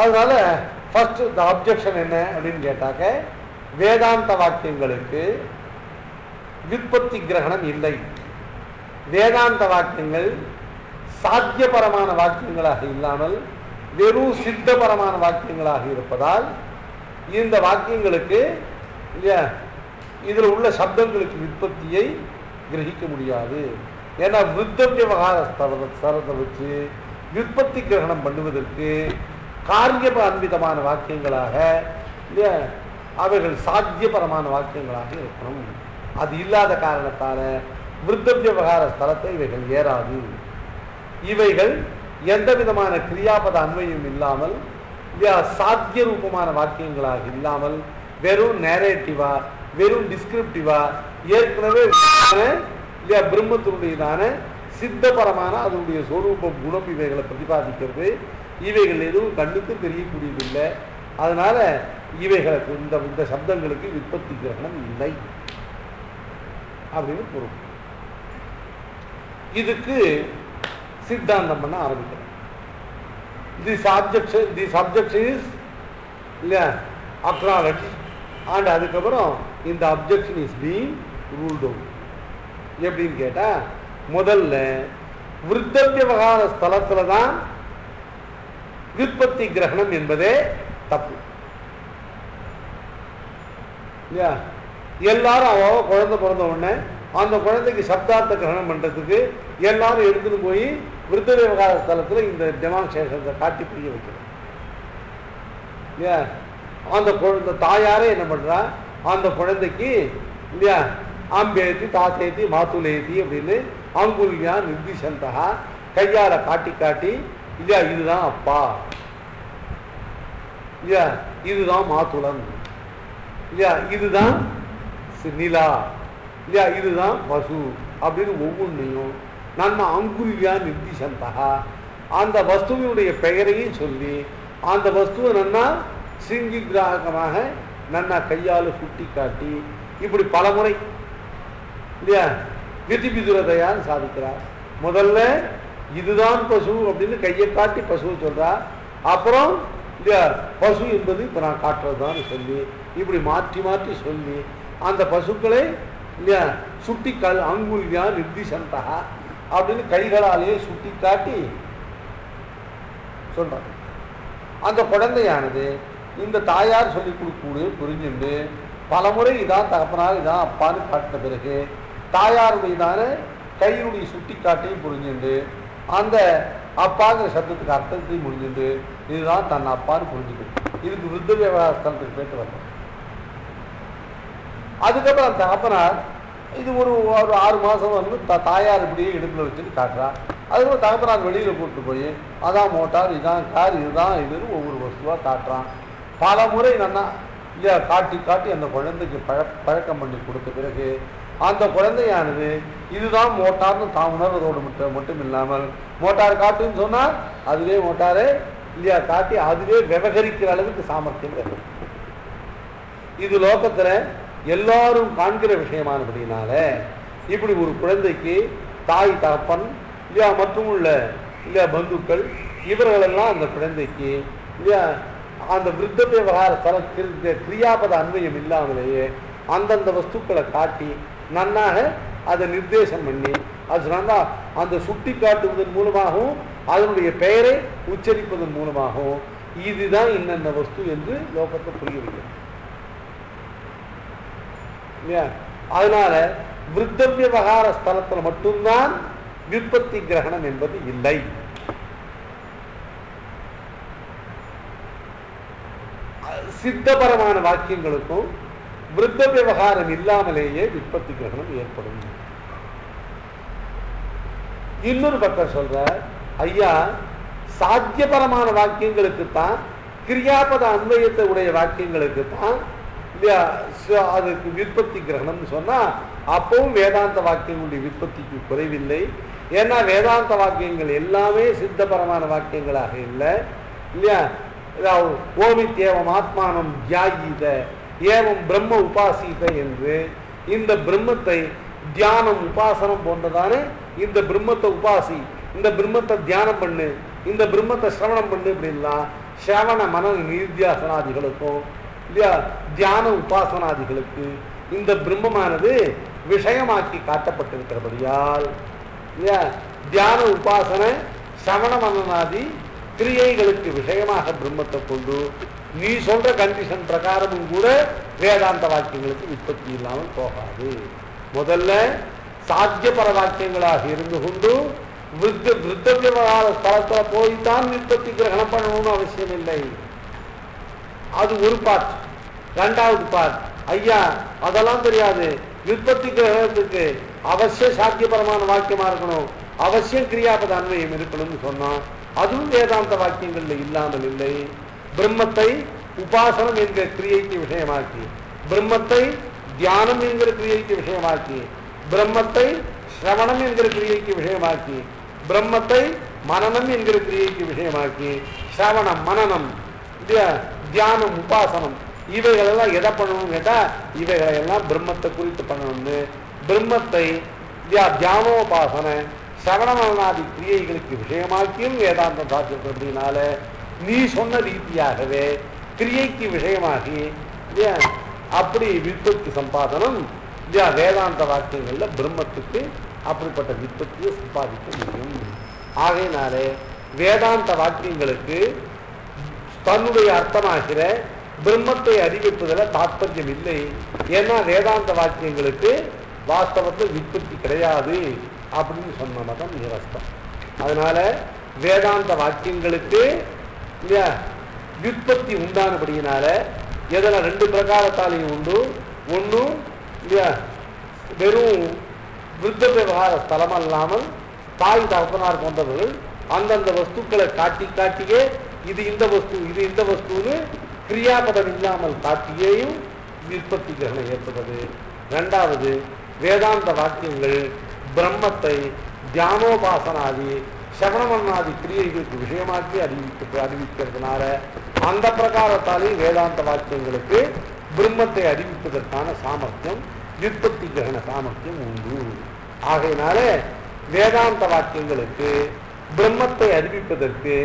அதனால ஃபர்ஸ்ட் இந்த அப்ஜெக்ஷன் என்ன அப்படின்னு கேட்டாக்க வேதாந்த வாக்கியங்களுக்கு விற்பத்தி கிரகணம் இல்லை. வேதாந்த வாக்கியங்கள் சாத்தியபரமான வாக்கியங்களாக இல்லாமல் வெறும் சித்தபரமான வாக்கியங்களாக இருப்பதால் இந்த வாக்கியங்களுக்கு இல்லையா இதில் உள்ள சப்தங்களுக்கு விற்பத்தியை கிரகிக்க முடியாது. ஏன்னா விருத்தம் விவகார ஸ்தலத்தை வச்சு விற்பத்தி கிரகணம் பண்ணுவதற்கு காரியப அன்பிதமான வாக்கியங்களாக இல்லையா அவைகள் சாத்தியபரமான வாக்கியங்களாக இருக்கணும். அது இல்லாத காரணத்தால விருத்தம் விவகார ஸ்தலத்தை இவைகள் ஏறாது. இவைகள் எந்த விதமான கிரியாபத அன்வயம் இல்லாமல் சாத்திய ரூபமான வாக்கியங்களாக இல்லாமல் வெறும் நேரேட்டிவா வெறும் டிஸ்கிரிப்டிவா ஏற்கனவே பிரம்மத்தினுடையதான சித்தபரமான அதனுடைய சொரூபம் குணம் இவைகளை பிரதிபாதிக்கிறது. இவைகள் எதுவும் கண்ணுக்கு தெரியக்கூடியதில்லை. அதனால இவைகளுக்கு இந்த சப்தங்களுக்கு விற்பத்தி கிரகணம் இல்லை அப்படின்னு பொருள். இதுக்கு சித்தாந்தம் பண்ண ஆரம்பிக்கிறோம். This objection is acknowledged and அதுக்கப்புறம் இந்த objection is being ruled out. எப்படின்னு கேட்டா முதல்ல விருத்த விவகார ஸ்தலத்துல தான் விற்பத்தி கிரகணம் என்பதே தப்பு. எல்லாரும் அவ குழந்தை பிறந்த உடனே அந்த குழந்தைக்கு சப்தார்த்த கிரகணம் பண்றதுக்கு எல்லாரும் எடுத்துட்டு போய் விருத்த விவகார ஸ்தலத்தில் இந்த டெமான்ஸ்ட்ரேஷனை காட்டி புரிய வைக்கணும். இல்லையா அந்த குழந்தை தாயாரே என்ன பண்றா அந்த குழந்தைக்கு இல்லையா ஆம்பேத்தி தாத்தேத்தி மாத்துலேத்தி அப்படின்னு அங்குல்யா நிர்திசந்தா கையால காட்டி காட்டி இல்லையா இதுதான் அப்பா, இல்லையா இதுதான் மாத்துளன், இல்லையா இதுதான் நிலா, இல்லையா இதுதான் பசு அப்படின்னு ஒவ்வொன்றையும் நம்ம அங்குல்யா நிர்திசந்தா அந்த வஸ்துவினுடைய பெயரையும் சொல்லி அந்த வஸ்துவை நன்னா சிங்கி கிராகமாக நன்னா கையால் சுட்டி காட்டி இப்படி பலமுறை இல்லையா விதிபிதுரதையான்னு சாதிக்கிறார். முதல்ல இதுதான் பசு அப்படின்னு கையை காட்டி பசுவை சொல்றார். அப்புறம் இல்லையா பசு என்பது இப்போ நான் காட்டுறதுதான் சொல்லி இப்படி மாற்றி மாற்றி சொல்லி அந்த பசுக்களை இல்லையா சுட்டி அங்குல்யா நிர்திசந்தா அப்படின்னு கைகளாலேயே சுட்டி காட்டி சொல்றாங்க. அந்த குழந்தையானது இந்த தாயார் சொல்லி கொடுக்கக்கூடிய புரிஞ்சுண்டு பலமுறை இதான் தகப்பனார் இதான் அப்பான்னு காட்டின பிறகு தாயாருடையதான கையினுடைய சுட்டி காட்டையும் புரிஞ்சுண்டு அந்த அப்பாங்கிற சப்தத்துக்கு அர்த்தத்தையும் புரிஞ்சுண்டு இதுதான் தன் அப்பான்னு புரிஞ்சுக்கணும். இதுக்கு விருத்த விவகாரத்துக்கு போயிட்டு வரணும். அதுக்கப்புறம் அந்த தகப்பனார் இது ஒரு 6 மாதம் வந்து தாயார் இப்படியே இடுப்பில் வச்சுட்டு காட்டுறா. அதுக்கப்புறம் தகப்பனார் வெளியில் கூப்பிட்டு போய் அதான் மோட்டார் இதான் கார் இதுதான் இதுன்னு ஒவ்வொரு வஸ்துவாக காட்டுறான். பல முறை என்னன்னா இல்லையா காட்டி காட்டி அந்த குழந்தைக்கு பழக்கம் பண்ணி கொடுத்த பிறகு அந்த குழந்தையானது இதுதான் மோட்டார்னு தான் உணர்வதோடு மட்டும் இல்லாமல் மோட்டார் காட்டுன்னு சொன்னால் அதுவே மோட்டாரே இல்லையா காட்டி அதுவே விவகரிக்கிற அளவுக்கு சாமர்த்தியம் வேணும். இது லோகத்தில் எல்லாரும் காண்கிற விஷயமானபடினால இப்படி ஒரு குழந்தைக்கு தாய் தகப்பன் இல்லையா மற்றும் உள்ள இல்லையா பந்துக்கள் இவர்களெல்லாம் அந்த குழந்தைக்கு இல்லையா அந்த விருத்த விவகார கிரியாபத அன்வயம் இல்லாமலேயே அந்தந்த வஸ்துக்களை காட்டி நன்னாக அதை நிர்தேசம் பண்ணி அது நல்லா அந்த சுட்டி காட்டுவதன் மூலமாகவும் அதனுடைய பெயரை உச்சரிப்பதன் மூலமாகவும் இதுதான் இன்னென்ன வஸ்து என்று லோகத்தை புரிய வைக்கும். அதனால விருத்த விவகார ஸ்தலத்தில் மட்டும்தான் விற்பத்தி கிரகணம் என்பது இல்லை. சித்தபரமான வாக்கியங்களுக்கும் விருத்த விவகாரம் இல்லாமலேயே விற்பத்தி கிரகணம் ஏற்படும். இன்னொரு பக்கம் சொல்ற ஐயா சாத்தியபரமான வாக்கியங்களுக்குத்தான் கிரியாபத அன்வயத்தை உடைய வாக்கியங்களுக்குத்தான் இல்லையா அதுக்கு விற்பத்தி கிரகணம்னு சொன்னா அப்பவும் வேதாந்த வாக்கியங்களுடைய விற்பத்திக்கு குறைவில்லை. ஏன்னா வேதாந்த வாக்கியங்கள் எல்லாமே சித்தபரமான வாக்கியங்களாக இல்லை இல்லையா. ஓமித்யேவம் ஆத்மானம் தியாகீத ஏவம் பிரம்ம உபாசீத என்று இந்த பிரம்மத்தை தியானம் உபாசனம் போன்றதான இந்த பிரம்மத்தை உபாசி இந்த பிரம்மத்தை தியானம் பண்ணு இந்த பிரம்மத்தை சிரவணம் பண்ணு அப்படின்னா சிரவண மன நிர்த்தியாசனாதிகளுக்கும் இல்லையா தியான உபாசனாதிகளுக்கு இந்த பிரம்மமானது விஷயமாக்கி காட்டப்பட்டிருக்கிறபடியால் இல்லையா தியான உபாசனை சிரவண மனநாதி கிரியைகளுக்கு விஷயமாக பிரம்மத்தை கொண்டு நீ சொல்ற கண்டிஷன் பிரகாரமும் கூட வேதாந்த வாக்கியங்களுக்கு விற்பத்தி இல்லாமல் போகாது. முதல்ல சாத்தியபர வாக்கியங்களாக இருந்து கொண்டு விருத்த விவகார ஸ்தலத்தில் போய்தான் விற்பத்தி கிரகணம் பண்ணணும்னு அவசியம் இல்லை. அது ஒரு பார்ட். ரெண்டாவது பார்ட், ஐயா அதெல்லாம் தெரியாது, விற்பத்தி கிரகணத்துக்கு அவசிய சாத்தியபரமான வாக்கியமா இருக்கணும், அவசியம் கிரியாபத அன்வயம் இருக்கணும்னு சொன்னான். அதுவும் வேதாந்த வாக்கியங்கள்ல இல்லாமல் இல்லை. பிரம்மத்தை உபாசனம் என்கிற கிரியைக்கு விஷயமாக்கி, பிரம்மத்தை தியானம் என்கிற கிரியைக்கு விஷயமாக்கி, பிரம்மத்தை சிரவணம் என்கிற கிரியைக்கு விஷயமாக்கி, பிரம்மத்தை மனனம் என்கிற கிரியைக்கு விஷயமாக்கி, சிரவணம் மனனம் தியானம் உபாசனம் இவைகளெல்லாம் எதை பண்ணணும்னு கேட்டா இவைகளை எல்லாம் பிரம்மத்தை குறித்து பண்ணணும்னு பிரம்மத்தை தியானோபாசன சிரவணமனாதி கிரியைகளுக்கு விஷயமாக்கியும் வேதாந்தம் சாத்தியம். அப்படின்னால நீ சொன்ன ரீதியாகவே கிரியைக்கு விஷயமாகி அப்படி விற்பத்தி சம்பாதனம் வேதாந்த வாக்கியங்கள்ல பிரம்மத்துக்கு அப்படிப்பட்ட விற்பத்தியை சம்பாதிக்க முடியும். ஆகையினாலே வேதாந்த வாக்கியங்களுக்கு தன்னுடைய அர்த்தமாகிற பிரம்மத்தை அறிவிப்பதில் தாற்பயம் இல்லை. ஏன்னா வேதாந்த வாக்கியங்களுக்கு வாஸ்தவத்தில் விற்பத்தி கிடையாது அப்படின்னு சொன்ன மதம் நிரஸ்தம். அதனால வேதாந்த வாக்கியங்களுக்கு விற்பத்தி உண்டானபடியினால எதில் ரெண்டு பிரகாரத்தாலையும் உண்டு. ஒன்று வெறும் விருத்த விவகார ஸ்தலம் அல்லாமல் தாய் தகப்பனார் போன்றவர்கள் அந்தந்த வஸ்துக்களை காட்டி காட்டியே இது இந்த வஸ்து இது இந்த வஸ்துன்னு கிரியாபதம் இல்லாமல் காட்டியேயும் விற்பத்தி கிரகணம் ஏற்படுறது. ரெண்டாவது வேதாந்த வாக்கியங்கள் பிரம்மத்தை தியானோபாசனாதி சவணமன்னாதி கிரியைகளுக்கு விஷயமாக்கி அறிவிக்கிறதுனால அந்த பிரகாரத்தாலே வேதாந்த வாக்கியங்களுக்கு பிரம்மத்தை அறிவிப்பதற்கான சாமர்த்தியம் விற்பத்தி கிரகண சாமர்த்தியம் உண்டு. ஆகையினால வேதாந்த வாக்கியங்களுக்கு பிரம்மத்தை அறிவிப்பதற்கு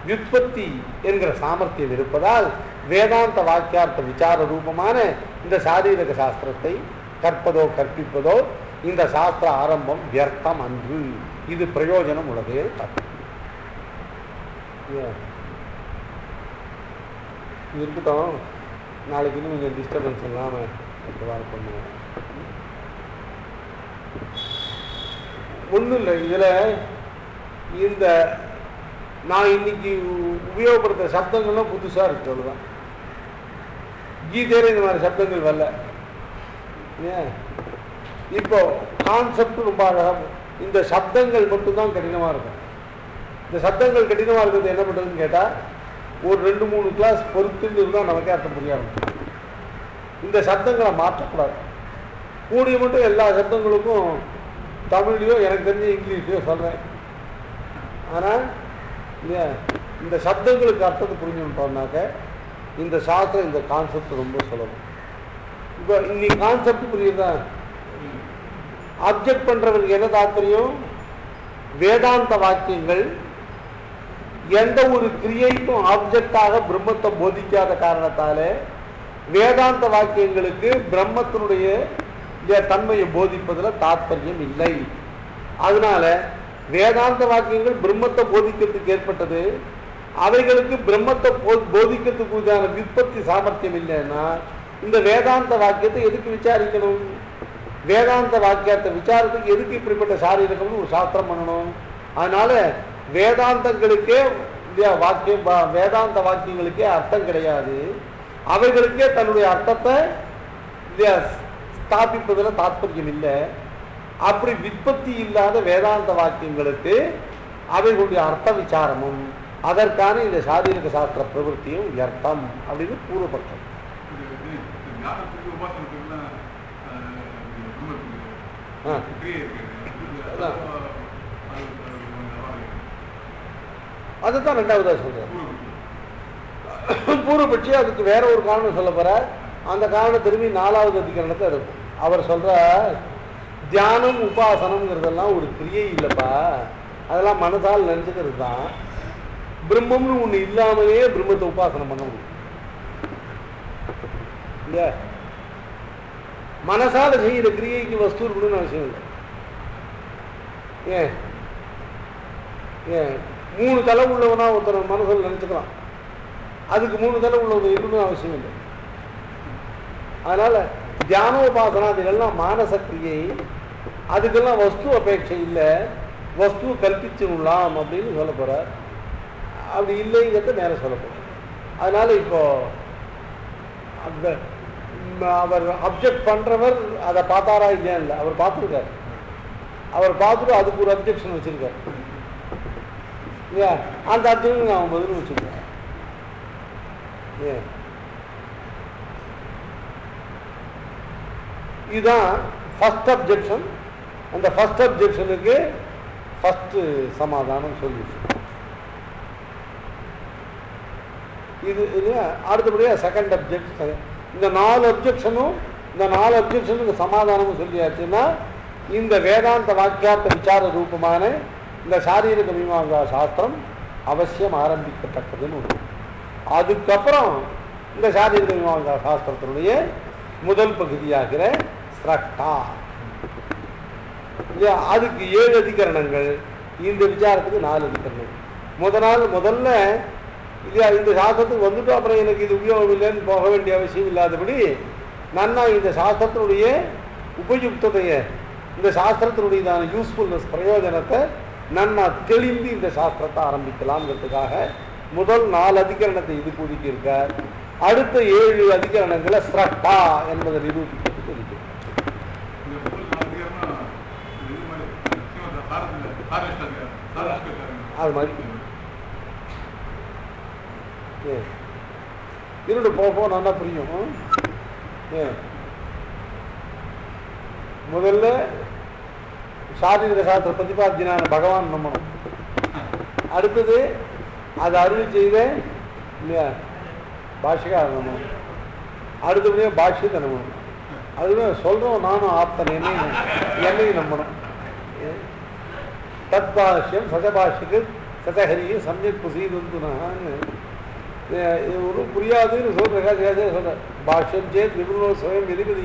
விற்பத்தி என்கிற சாமர்த்தியம் இருப்பதால் வேதாந்த வாக்கியார்த்த விசார ரூபமான இந்த சாரீரக சாஸ்திரத்தை கற்பதோ கற்பிப்பதோ இந்த சாஸ்திர ஆரம்பம் வியர்த்தம் அன்று. இது பிரயோஜனம் உள்ளதே. இருக்கட்டும், நாளைக்கு இன்னும் கொஞ்சம் டிஸ்டர்பன்ஸ் இல்லாமல் பண்ணுவோம். ஒன்றும் இல்லை, இதில் இந்த நான் இன்னைக்கு உபயோகப்படுத்துகிற சப்தங்கள்லாம் புதுசாக இருக்கு. அவ்வளோதான். கீதையில் இந்த மாதிரி சப்தங்கள் வரல. ஏன் இப்போ கான்செப்ட் ரொம்ப அழகாக, இந்த சப்தங்கள் மட்டும்தான் கடினமாக இருக்கும். இந்த சப்தங்கள் கடினமாக இருக்கிறது என்ன பண்ணுறதுன்னு கேட்டால் ஒரு 2-3 கிளாஸ் பொறுத்துன்னு இருந்தால் நமக்கே அர்த்தம் புரியாது. இந்த சப்தங்களை மாற்றக்கூடாது. கூடிய மட்டும் எல்லா சப்தங்களுக்கும் தமிழ்லையோ எனக்கு தெரிஞ்ச இங்கிலீஷ்லையோ சொல்கிறேன். ஆனால் இந்த சப்தங்களுக்கு அர்த்தத்தை புரிஞ்சுட்டோம்னாக்க இந்த சாஸ்திரம் இந்த கான்செப்ட் ரொம்ப சுலபம். இப்போ இன்னைக்கு கான்செப்ட் புரியுதா? அப்ஜெக்ட் பண்றவருக்கு என்ன தாற்பயம்? வேதாந்த வாக்கியங்கள் எந்த ஒரு கிரியைக்கும் ஆப்ஜெக்டாக பிரம்மத்தை போதிக்காத காரணத்தால வேதாந்த வாக்கியங்களுக்கு பிரம்மத்தினுடைய தன்மையை போதிப்பதில் தாற்பயம் இல்லை. அதனால வேதாந்த வாக்கியங்கள் பிரம்மத்தை போதிக்கிறதுக்கு ஏற்பட்டது. அவைகளுக்கு பிரம்மத்தை போதிக்கிறதுக்கு விற்பத்தி சாமர்த்தியம் இல்லைன்னா இந்த வேதாந்த வாக்கியத்தை எதுக்கு விசாரிக்கணும்? வேதாந்த வாக்கியத்தை விசாரத்துக்கு எதுக்கு இப்படிப்பட்ட சாரீரகம்னு ஒரு சாஸ்திரம் பண்ணணும்? அதனால வேதாந்தங்களுக்கே வாக்கியம் வேதாந்த வாக்கியங்களுக்கே அர்த்தம் கிடையாது. அவைகளுக்கே தன்னுடைய அர்த்தத்தை ஸ்தாபிப்பதில் தாற்பயம் இல்லை. அப்படி விற்பத்தி இல்லாத வேதாந்த வாக்கியங்களுக்கு அவைகளுடைய அர்த்த விசாரமும் அதற்கான இந்த சாரீரக சாஸ்திர பிரவருத்தியும் வியர்த்தம் அப்படின்னு பூர்வபட்சம். அதுதான் ரெண்டாவதா சொல்றேன். பூர்வபட்சி அதுக்கு வேற ஒரு காரணம் சொல்ல போற. அந்த காரணம் திரும்பி 4வது அதிகரணத்தை இருக்கும். அவர் சொல்ற தியானம் உபாசனம்ங்கிறதெல்லாம் ஒரு கிரியை இல்லைப்பா, அதெல்லாம் மனதால் நினைச்சுக்கிறது தான். பிரம்மம்னு ஒண்ணு இல்லாமலே பிரம்மத்தை உபாசனம் பண்ண முடியும் இல்லையா? மனசால செய்யற கிரியைக்கு வஸ்து இருக்கணும்னு அவசியம் இல்லை. ஏன் ஏன் 3 தலை உள்ளவனா ஒருத்தர் மனசில் நினைச்சுக்கலாம், அதுக்கு 3 தலை உள்ளவங்க இருக்கணும்னு அவசியம் இல்லை. அதனால தியானோபாசனாதிகள்லாம் மானச கிரியை அதுக்கெல்லாம் வஸ்து அபேட்சை இல்லை, வஸ்து கல்பிச்சு உள்ளாம் அப்படின்னு சொல்ல போகிறார். அப்படி இல்லைங்கிறத நேரம் சொல்ல போகிறார். அதனால் இப்போ அந்த அவர் அப்ஜெக்ட் பண்ணுறவர் அதை பார்த்தாரா இல்லையா இல்லை, அவர் பார்த்துருக்கார். அவர் பார்த்துட்டு அதுக்கு ஒரு அப்ஜெக்ஷன் வச்சுருக்கார் இல்லையா, அந்த அப்ஜெக்ஷன் அவன் பதில் வச்சுருக்கார். இதுதான் ஃபர்ஸ்ட் அப்ஜெக்ஷன். அந்த ஃபர்ஸ்ட் அப்ஜெக்ஷனுக்கு ஃபர்ஸ்ட் சமாதானம் சொல்லிடுச்சு. இது அடுத்தபடியாக செகண்ட் அப்ஜெக்ஷன். இந்த 4 அப்ஜெக்ஷனுக்கு சமாதானமும் சொல்லியாச்சுன்னா இந்த வேதாந்த வாக்கியார்த்த விசார ரூபமான இந்த சாரீரக மீமாம்சா சாஸ்திரம் அவசியம் ஆரம்பிக்கத்தக்கதுன்னு ஒன்று. அதுக்கப்புறம் இந்த சாரீரக மீமாம்சா சாஸ்திரத்தினுடைய முதல் பகுதியாகிற ஸ்ரக்டா இல்லையா, அதுக்கு 7 அதிகரணங்கள், இந்த விசாரத்துக்கு 4 அதிகரணங்கள். முதல்ல இல்லையா இந்த சாஸ்திரத்துக்கு வந்துட்டு அப்புறம் எனக்கு இது உபயோகம் இல்லைன்னு போக வேண்டிய அவசியம் இல்லாதபடி நன்னா இந்த சாஸ்திரத்தினுடைய உபயுக்ததைய, இந்த சாஸ்திரத்தினுடையதான யூஸ்ஃபுல்னஸ் பிரயோஜனத்தை நன்னா தெளிந்து இந்த சாஸ்திரத்தை ஆரம்பிக்கலாம்ங்கிறதுக்காக முதல் 4 அதிகரணத்தை இது கூடிக்கு இருக்கார். அடுத்த 7 அதிகரணங்களை ஸ்ரக்டா என்பதை நிரூபிக்கிறதுக்கு இருக்கு. அது மாதிரி இருண்டு போக நல்லா புரியும். முதல்ல சாரீரக சாஸ்திர பிரதிபாத்தியனான பகவான் நம்பணும். அடுத்தது அதை அருள் செய்த இல்லையா பாஷிகார நம்பணும். அடுத்தபடியாக பாஷ்யத்தை நம்பணும். அதுதான் சொல்கிறோம், நானும் ஆப்தன் என்னையும் நம்பணும். தத் பாஷ்யம் சஜபாஷிக்கு சதஹரியும் சமயக் புசீதுன்னு ஒரு புரியாதுன்னு சொல்ற பாஷ்யம் சேத் விபுணோ ஸ்வயம் எதிபதி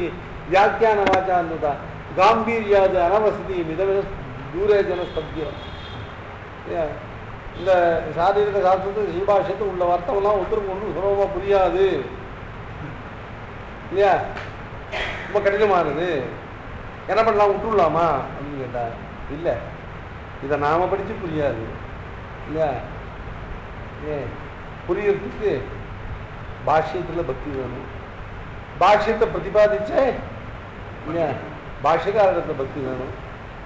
வியாக்கியான வாச்சான்னுதா காம்பீரியாது அனவசதி மிதமித தூரே ஜனஸ்தத்தியம். இந்த சாரீரக சாஸ்திரத்து ஸ்ரீபாஷ்யத்து உள்ள வர்த்தம்லாம் ஒருத்தருக்கு ஒன்றும் சுலபமாக புரியாது இல்லையா, ரொம்ப கடினமானது, என்ன பண்ணலாம் விட்டுடலாமா அப்படின்னு கேட்டா இல்லை, இதை நாம படித்து புரியாது இல்லையா. புரியறதுக்கு பாஷ்யத்தில் பக்தி வேணும், பாஷ்யத்தை பிரதிபாதிச்சே இல்லையா பாஷ்யக்காரத்தில் பக்தி வேணும்,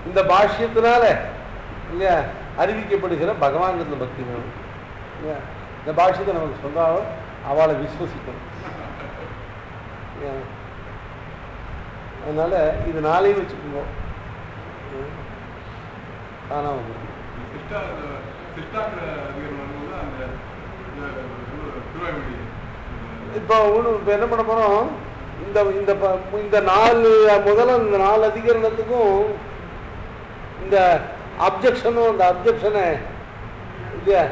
இந்த பாஷ்யத்தினால இல்லையா அறிவிக்கப்படுகிற பகவான்கிறதுல பக்தி வேணும் இல்லையா. இந்த பாஷ்யத்தை நமக்கு சொன்னாலும் அவளை விஸ்வசிக்கணும். அதனால இது 4 வச்சுக்கோங்க. தானா வந்து இப்போ என்ன பண்ண போறோம், இந்த இந்த 4 அதிகரணத்துக்கும் இந்த அப்ஜெக்ஷனும் அந்த அப்ஜெக்ஷனை இல்லையா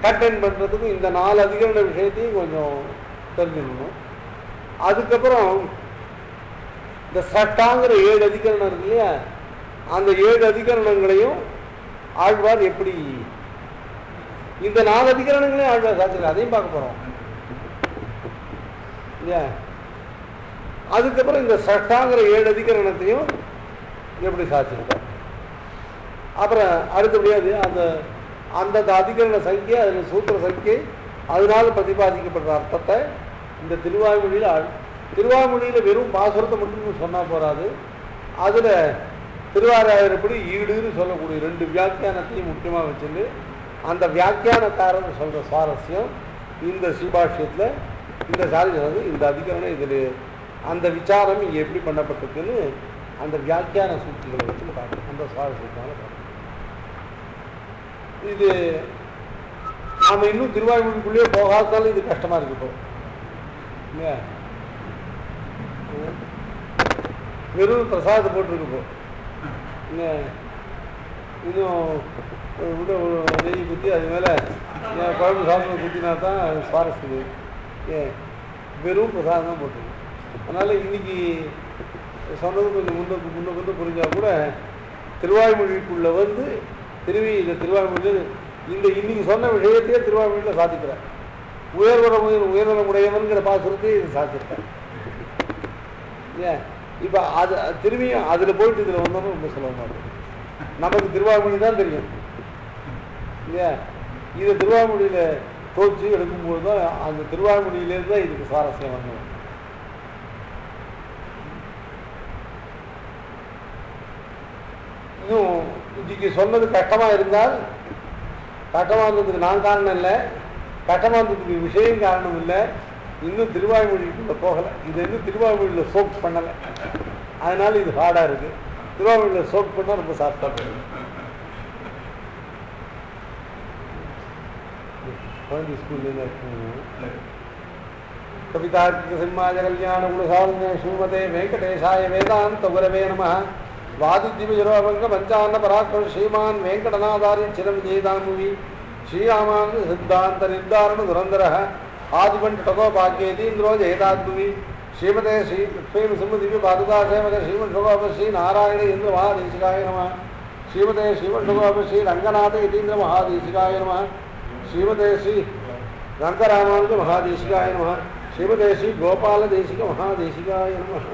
கண்டெயின் பண்றதுக்கும் இந்த 4 அதிகரண விஷயத்தையும் கொஞ்சம் தெரிஞ்சுக்கணும். அதுக்கப்புறம் இந்த சட்டாங்கிற 7 அதிகரணம் இருக்கு இல்லையா, அந்த 7 அதிகரணங்களையும் ஆழ்வார் எப்படி இந்த 4 அதிகரணங்களையும் ஆழ்வார் சாத்திருக்கு அதையும் பார்க்க போறோம் இல்லையா. அதுக்கப்புறம் இந்த சட்டாங்கிற 7 அதிகரணத்தையும் எப்படி சாத்திருக்கார். அப்புறம் அடுத்தபடியாது அந்த அந்தந்த அதிகரண சங்கியை, அதில் சூத்திர சங்கியை, அதனால பிரதிபாதிக்கப்படுற அர்த்தத்தை இந்த திருவாய்மொழியில் வெறும் பாசுரத்தை மட்டும் சொன்னால் போகாது, அதில் திருவாராயிரப்படி ஈடுன்னு சொல்லக்கூடிய 2 வியாக்கியானத்தையும் முக்கியமாக வச்சுட்டு அந்த வியாக்கியானக்காரன் சொல்கிற சுவாரஸ்யம் இந்த ஸ்ரீபாஷ்யத்தில் இந்த சாரி இந்த அதிகரணம் இதில் அந்த விசாரம் இங்கே எப்படி பண்ணப்பட்டிருக்குன்னு அந்த வியாக்கியான சூழ்ச்சிகளை வச்சு பார்க்கணும். அந்த சுவாரஸ்யத்தான பார்க்கணும். இது நாம் இன்னும் திருவாய்மொழிக்குள்ளேயே போகாதாலும் இது கஷ்டமாக இருக்கு. இப்போ இல்லையா வெறும் பிரசாதத்தை போட்டிருக்கு. இப்போ இல்லை இன்னும் விட நெய் குத்தி அது மேலே குழம்பு சாப்பிட குத்தினா தான் சுவாரஸ்யம். வெறும் பிரசாதம் தான் போட்டிருக்கு. அதனால் இன்னைக்கு சொன்னது கொஞ்சம் முன்ன புரிஞ்சால் கூட திருவாய்மொழிக்குள்ளே வந்து இந்த திருவாய்மொழியில் இந்த இன்னைக்கு சொன்ன விஷயத்தையே திருவாய்மொழியில் சாதிக்கிறார். உயர்வரமுடையவன்கிற பாசுரத்தை இது சாதிச்சிருக்கார். ஏன் இப்போ அது திரும்பியும் அதில் போயிட்டு இதில் வந்தோம்னா ரொம்ப சுலபமாக இருக்கும். நமக்கு திருவாய்மொழி தான் தெரியும் இல்லையா? இதை திருவாய்மொழியில் தோச்சு எடுக்கும்போது தான் அந்த திருவாய்மொழியிலேருந்து தான் இதுக்கு சுவாரஸ்யம் வரணும். இன்னும் இன்னைக்கு சொன்னது கஷ்டமாக இருந்தால், கஷ்டமாக இருந்ததுக்கு நான் காரணம் இல்லை, கஷ்டமாக இருந்ததுக்கு விஷயம் காரணம் இல்லை, இன்னும் திருவாய்மொழிக்குள்ள போகலை. இது இன்னும் திருவாய்மொழியில் சோப் பண்ணலை, அதனால இது ஹார்டாக இருக்குது. திருவாய்மொழியில் சோப் பண்ணால் ரொம்ப சாஃப்டாக இருக்கும். குழந்தை ஸ்கூல்ல கவிதார்க்கிக சிம்மாய கல்யாண குணசாலினே ஸ்ரீமதே வெங்கடேஷாய வேதாந்த குரவே நமः. வாதித்யவிஜரோபங்க பஞ்சான்ன பராக்கிரம ஸ்ரீமான் வெங்கடநாதாரி சிரம் ஜெயதாமுவி ஸ்ரீராமானந்த சித்தாந்த நிர்தாரண துரந்தரः ஆதிபண்டகோ பாக்கியதீந்திரோ ஜெயதாத்முவி ஸ்ரீமதே ஸ்ரீ லக்ஷ்மீ சிம்ம திவ்ய பாதுகாசேமதே ஸ்ரீமண்டகோப ஸ்ரீ நாராயண இந்திர மகாதேசிகாய நமः. ஸ்ரீமதே ஸ்ரீமண்டகோப ஸ்ரீ ரங்கநாத யதீந்திர மகாதேசிகாய நமः. ஸ்ரீமதே ஸ்ரீ ரங்கராமானுஜ மகாதேசிகாய நமः. ஸ்ரீமதே ஸ்ரீ கோபால தேசிக மகாதேசிகாய நமः.